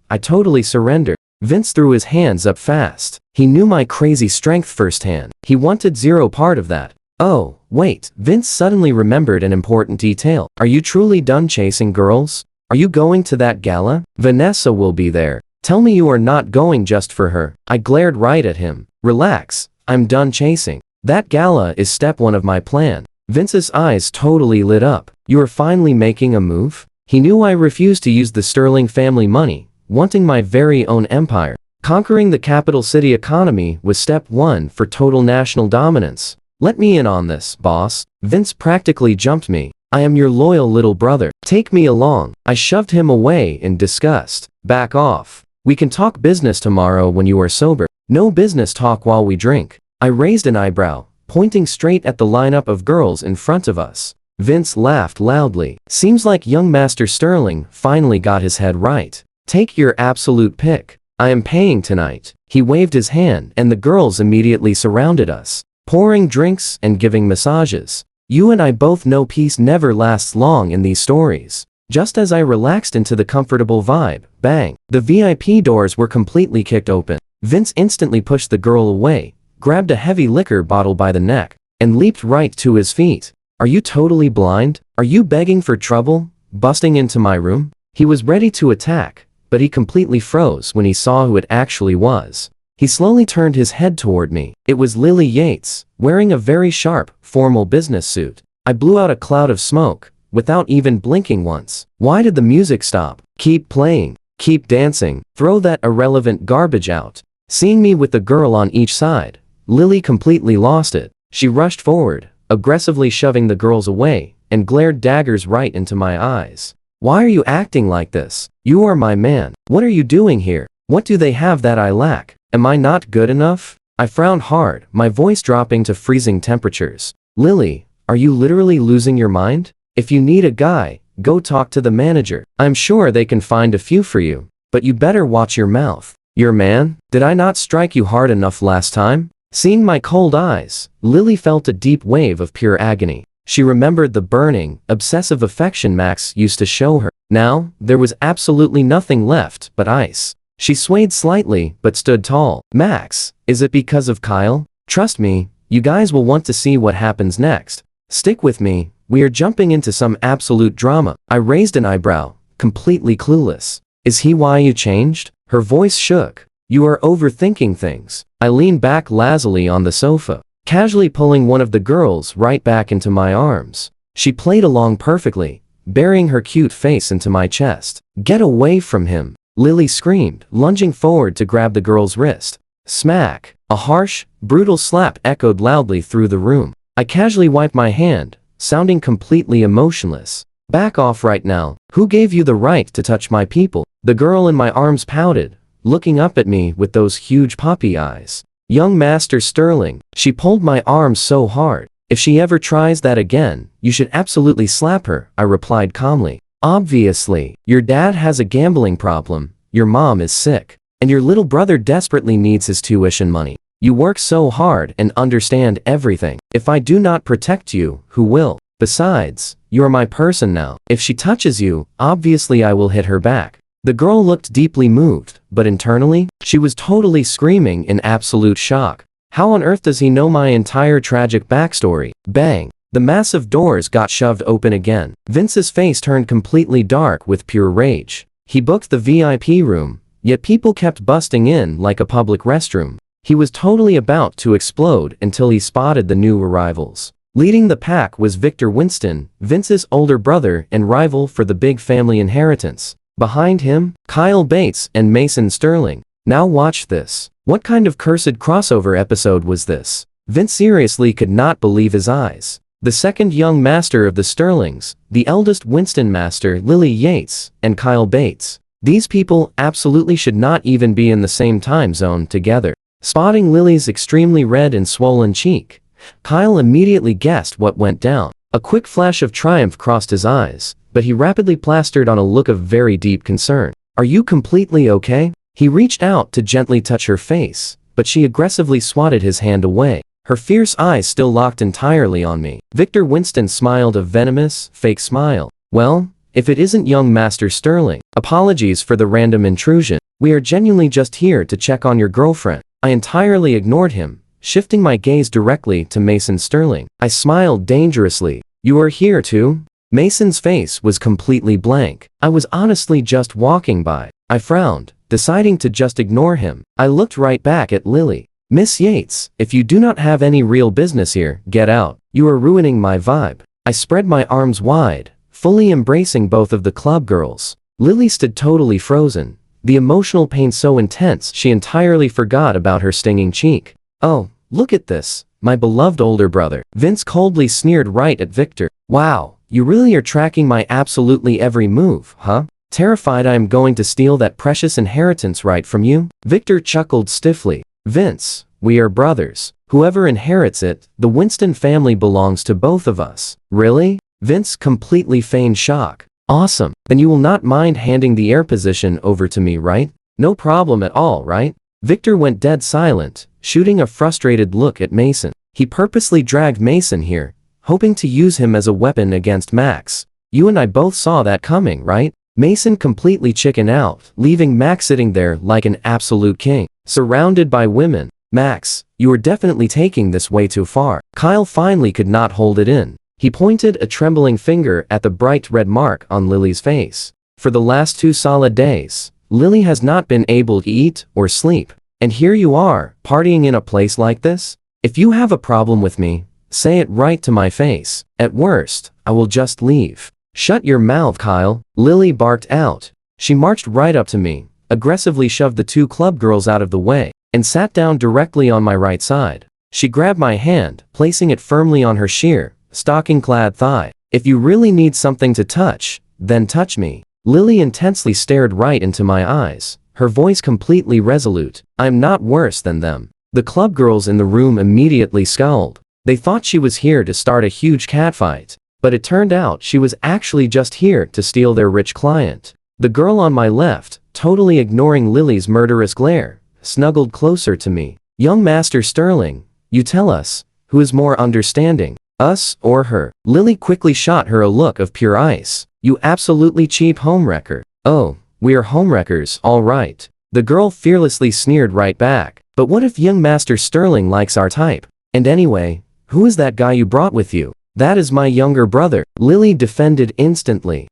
I totally surrender. Vince threw his hands up fast. He knew my crazy strength firsthand. He wanted zero part of that. Oh, wait, Vince suddenly remembered an important detail. Are you truly done chasing girls? Are you going to that gala? Vanessa will be there. Tell me you are not going just for her. I glared right at him. Relax, I'm done chasing. That gala is step 1 of my plan. Vince's eyes totally lit up. You are finally making a move? He knew I refused to use the Sterling family money, wanting my very own empire. Conquering the capital city economy was step 1 for total national dominance. Let me in on this, boss. Vince practically jumped me. I am your loyal little brother. Take me along. I shoved him away in disgust. Back off. We can talk business tomorrow when you are sober. No business talk while we drink. I raised an eyebrow, pointing straight at the lineup of girls in front of us. Vince laughed loudly. Seems like young Master Sterling finally got his head right. Take your absolute pick. I am paying tonight. He waved his hand and the girls immediately surrounded us, pouring drinks and giving massages. You and I both know peace never lasts long in these stories. Just as I relaxed into the comfortable vibe, bang, the VIP doors were completely kicked open. Vince instantly pushed the girl away, grabbed a heavy liquor bottle by the neck, and leaped right to his feet. Are you totally blind? Are you begging for trouble? Busting into my room? He was ready to attack, but he completely froze when he saw who it actually was. He slowly turned his head toward me. It was Lily Yates, wearing a very sharp, formal business suit. I blew out a cloud of smoke, without even blinking once. Why did the music stop? Keep playing. Keep dancing. Throw that irrelevant garbage out. Seeing me with the girl on each side, Lily completely lost it. She rushed forward, aggressively shoving the girls away, and glared daggers right into my eyes. Why are you acting like this? You are my man. What are you doing here? What do they have that I lack? Am I not good enough? I frowned hard, my voice dropping to freezing temperatures. Lily, are you literally losing your mind? If you need a guy, go talk to the manager. I'm sure they can find a few for you, but you better watch your mouth. Your man? Did I not strike you hard enough last time? Seeing my cold eyes, Lily felt a deep wave of pure agony. She remembered the burning, obsessive affection Max used to show her. Now, there was absolutely nothing left but ice. She swayed slightly, but stood tall. Max, is it because of Kyle? Trust me, you guys will want to see what happens next. Stick with me, we are jumping into some absolute drama. I raised an eyebrow, completely clueless. Is he why you changed? Her voice shook. You are overthinking things. I leaned back lazily on the sofa, casually pulling one of the girls right back into my arms. She played along perfectly, burying her cute face into my chest. Get away from him, Lily screamed, lunging forward to grab the girl's wrist. Smack! A harsh, brutal slap echoed loudly through the room. I casually wiped my hand, sounding completely emotionless. Back off right now. Who gave you the right to touch my people? The girl in my arms pouted, looking up at me with those huge puppy eyes. Young Master Sterling. She pulled my arm so hard. If she ever tries that again, you should absolutely slap her, I replied calmly. Obviously, your dad has a gambling problem, your mom is sick, and your little brother desperately needs his tuition money. You work so hard and understand everything. If I do not protect you, who will? Besides, you are my person now. If she touches you, obviously I will hit her back. The girl looked deeply moved, but internally, she was totally screaming in absolute shock. How on earth does he know my entire tragic backstory? Bang! The massive doors got shoved open again. Vince's face turned completely dark with pure rage. He booked the VIP room, yet people kept busting in like a public restroom. He was totally about to explode until he spotted the new arrivals. Leading the pack was Victor Winston, Vince's older brother and rival for the big family inheritance. Behind him, Kyle Bates and Mason Sterling. Now watch this. What kind of cursed crossover episode was this? Vince seriously could not believe his eyes. The second young master of the Sterlings, the eldest Winston master Lily Yates, and Kyle Bates. These people absolutely should not even be in the same time zone together. Spotting Lily's extremely red and swollen cheek, Kyle immediately guessed what went down. A quick flash of triumph crossed his eyes, but he rapidly plastered on a look of very deep concern. Are you completely okay? He reached out to gently touch her face, but she aggressively swatted his hand away. Her fierce eyes still locked entirely on me. Victor Winston smiled a venomous, fake smile. Well, if it isn't young Master Sterling. Apologies for the random intrusion. We are genuinely just here to check on your girlfriend. I entirely ignored him, shifting my gaze directly to Mason Sterling. I smiled dangerously. You are here too? Mason's face was completely blank. I was honestly just walking by. I frowned, deciding to just ignore him. I looked right back at Lily. Miss Yates, if you do not have any real business here, get out. You are ruining my vibe. I spread my arms wide, fully embracing both of the club girls. Lily stood totally frozen, the emotional pain so intense she entirely forgot about her stinging cheek. Oh, look at this, my beloved older brother. Vince coldly sneered right at Victor. Wow, you really are tracking my absolutely every move, huh? Terrified I am going to steal that precious inheritance right from you? Victor chuckled stiffly. Vince, we are brothers. Whoever inherits it, the Winston family belongs to both of us. Really? Vince completely feigned shock. Awesome. Then you will not mind handing the heir position over to me, right? No problem at all, right? Victor went dead silent, shooting a frustrated look at Mason. He purposely dragged Mason here, hoping to use him as a weapon against Max. You and I both saw that coming, right? Mason completely chickened out, leaving Max sitting there like an absolute king, surrounded by women. Max, you are definitely taking this way too far. Kyle finally could not hold it in. He pointed a trembling finger at the bright red mark on Lily's face. For the last 2 solid days, Lily has not been able to eat or sleep. And here you are, partying in a place like this? If you have a problem with me, say it right to my face. At worst, I will just leave. Shut your mouth, Kyle, Lily barked out. She marched right up to me, aggressively shoved the 2 club girls out of the way, and sat down directly on my right side. She grabbed my hand, placing it firmly on her sheer, stocking-clad thigh. If you really need something to touch, then touch me. Lily intensely stared right into my eyes, her voice completely resolute. I'm not worse than them. The club girls in the room immediately scowled. They thought she was here to start a huge catfight, but it turned out she was actually just here to steal their rich client. The girl on my left, totally ignoring Lily's murderous glare, snuggled closer to me. Young Master Sterling, you tell us, who is more understanding? Us or her? Lily quickly shot her a look of pure ice. You absolutely cheap homewrecker. Oh, we are homewreckers, all right. The girl fearlessly sneered right back. But what if young Master Sterling likes our type? And anyway, who is that guy you brought with you? That is my younger brother. Lily defended instantly.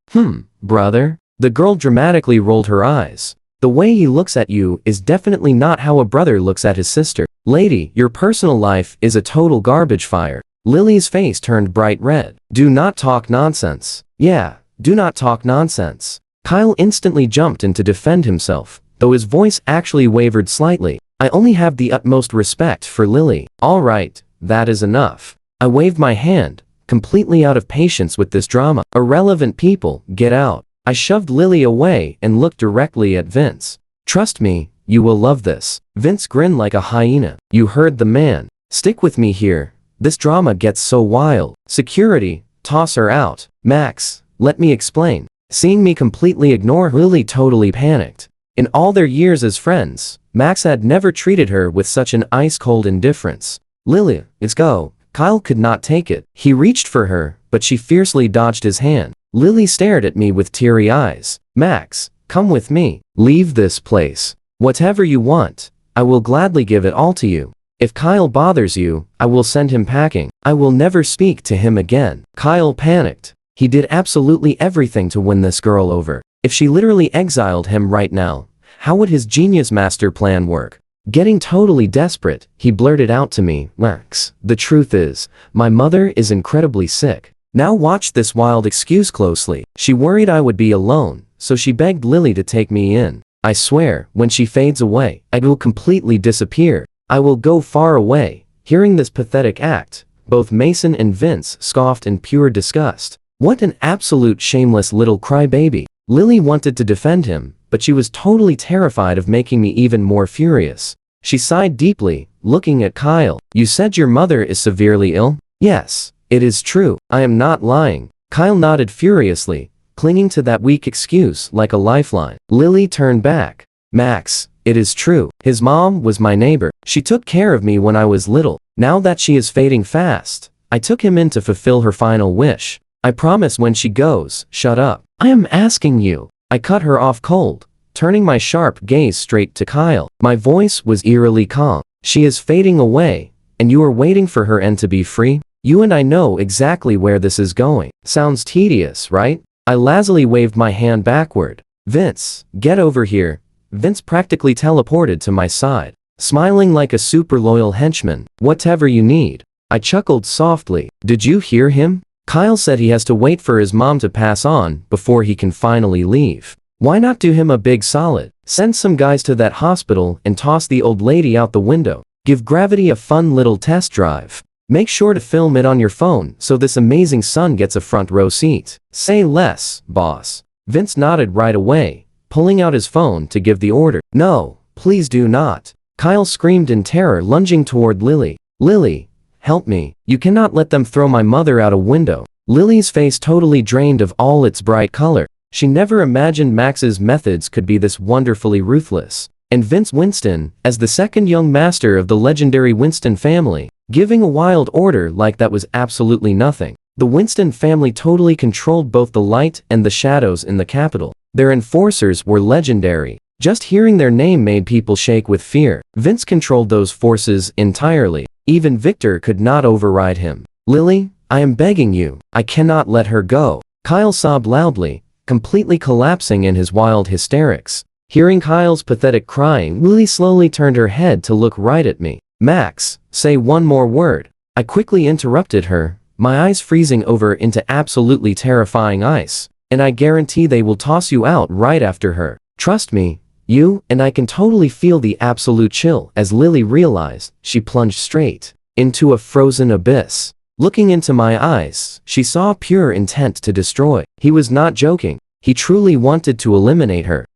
Brother? The girl dramatically rolled her eyes. The way he looks at you is definitely not how a brother looks at his sister. Lady, your personal life is a total garbage fire. Lily's face turned bright red. Do not talk nonsense. Yeah, do not talk nonsense. Kyle instantly jumped in to defend himself, though his voice actually wavered slightly. I only have the utmost respect for Lily. All right, that is enough. I waved my hand, completely out of patience with this drama. Irrelevant people, get out. I shoved Lily away and looked directly at Vince. Trust me, you will love this. Vince grinned like a hyena. You heard the man. Stick with me here. This drama gets so wild. Security, toss her out. Max, let me explain. Seeing me completely ignore Lily totally panicked. In all their years as friends, Max had never treated her with such an ice-cold indifference. Lily, let's go. Kyle could not take it. He reached for her, but she fiercely dodged his hand. Lily stared at me with teary eyes. Max, come with me. Leave this place. Whatever you want, I will gladly give it all to you. If Kyle bothers you, I will send him packing. I will never speak to him again. Kyle panicked. He did absolutely everything to win this girl over. If she literally exiled him right now, how would his genius master plan work? Getting totally desperate, he blurted out to me, Max, the truth is, my mother is incredibly sick. Now watch this wild excuse closely. She worried I would be alone, so she begged Lily to take me in. I swear, when she fades away, I will completely disappear. I will go far away. Hearing this pathetic act, both Mason and Vince scoffed in pure disgust. What an absolute shameless little crybaby. Lily wanted to defend him, but she was totally terrified of making me even more furious. She sighed deeply, looking at Kyle. You said your mother is severely ill? Yes, it is true. I am not lying. Kyle nodded furiously, clinging to that weak excuse like a lifeline. Lily turned back. Max, it is true. His mom was my neighbor. She took care of me when I was little. Now that she is fading fast, I took him in to fulfill her final wish. I promise when she goes, shut up. I am asking you. I cut her off cold, turning my sharp gaze straight to Kyle. My voice was eerily calm. She is fading away, and you are waiting for her end to be free? You and I know exactly where this is going. Sounds tedious, right? I lazily waved my hand backward. Vince, get over here. Vince practically teleported to my side, smiling like a super loyal henchman. Whatever you need. I chuckled softly. Did you hear him? Kyle said he has to wait for his mom to pass on before he can finally leave. Why not do him a big solid? Send some guys to that hospital and toss the old lady out the window. Give Gravity a fun little test drive. Make sure to film it on your phone so this amazing son gets a front row seat. Say less, boss. Vince nodded right away, pulling out his phone to give the order. No, please do not. Kyle screamed in terror, lunging toward Lily. Lily, help me. You cannot let them throw my mother out a window. Lily's face totally drained of all its bright color. She never imagined Max's methods could be this wonderfully ruthless. And Vince Winston, as the second young master of the legendary Winston family, giving a wild order like that was absolutely nothing. The Winston family totally controlled both the light and the shadows in the capital. Their enforcers were legendary. Just hearing their name made people shake with fear. Vince controlled those forces entirely. Even Victor could not override him. Lily, I am begging you, I cannot let her go. Kyle sobbed loudly, completely collapsing in his wild hysterics. Hearing Kyle's pathetic crying, Lily slowly turned her head to look right at me. Max, say one more word. I quickly interrupted her, my eyes freezing over into absolutely terrifying ice. And I guarantee they will toss you out right after her. Trust me, you and I can totally feel the absolute chill. As Lily realized, she plunged straight into a frozen abyss. Looking into my eyes, she saw pure intent to destroy. He was not joking. He truly wanted to eliminate her.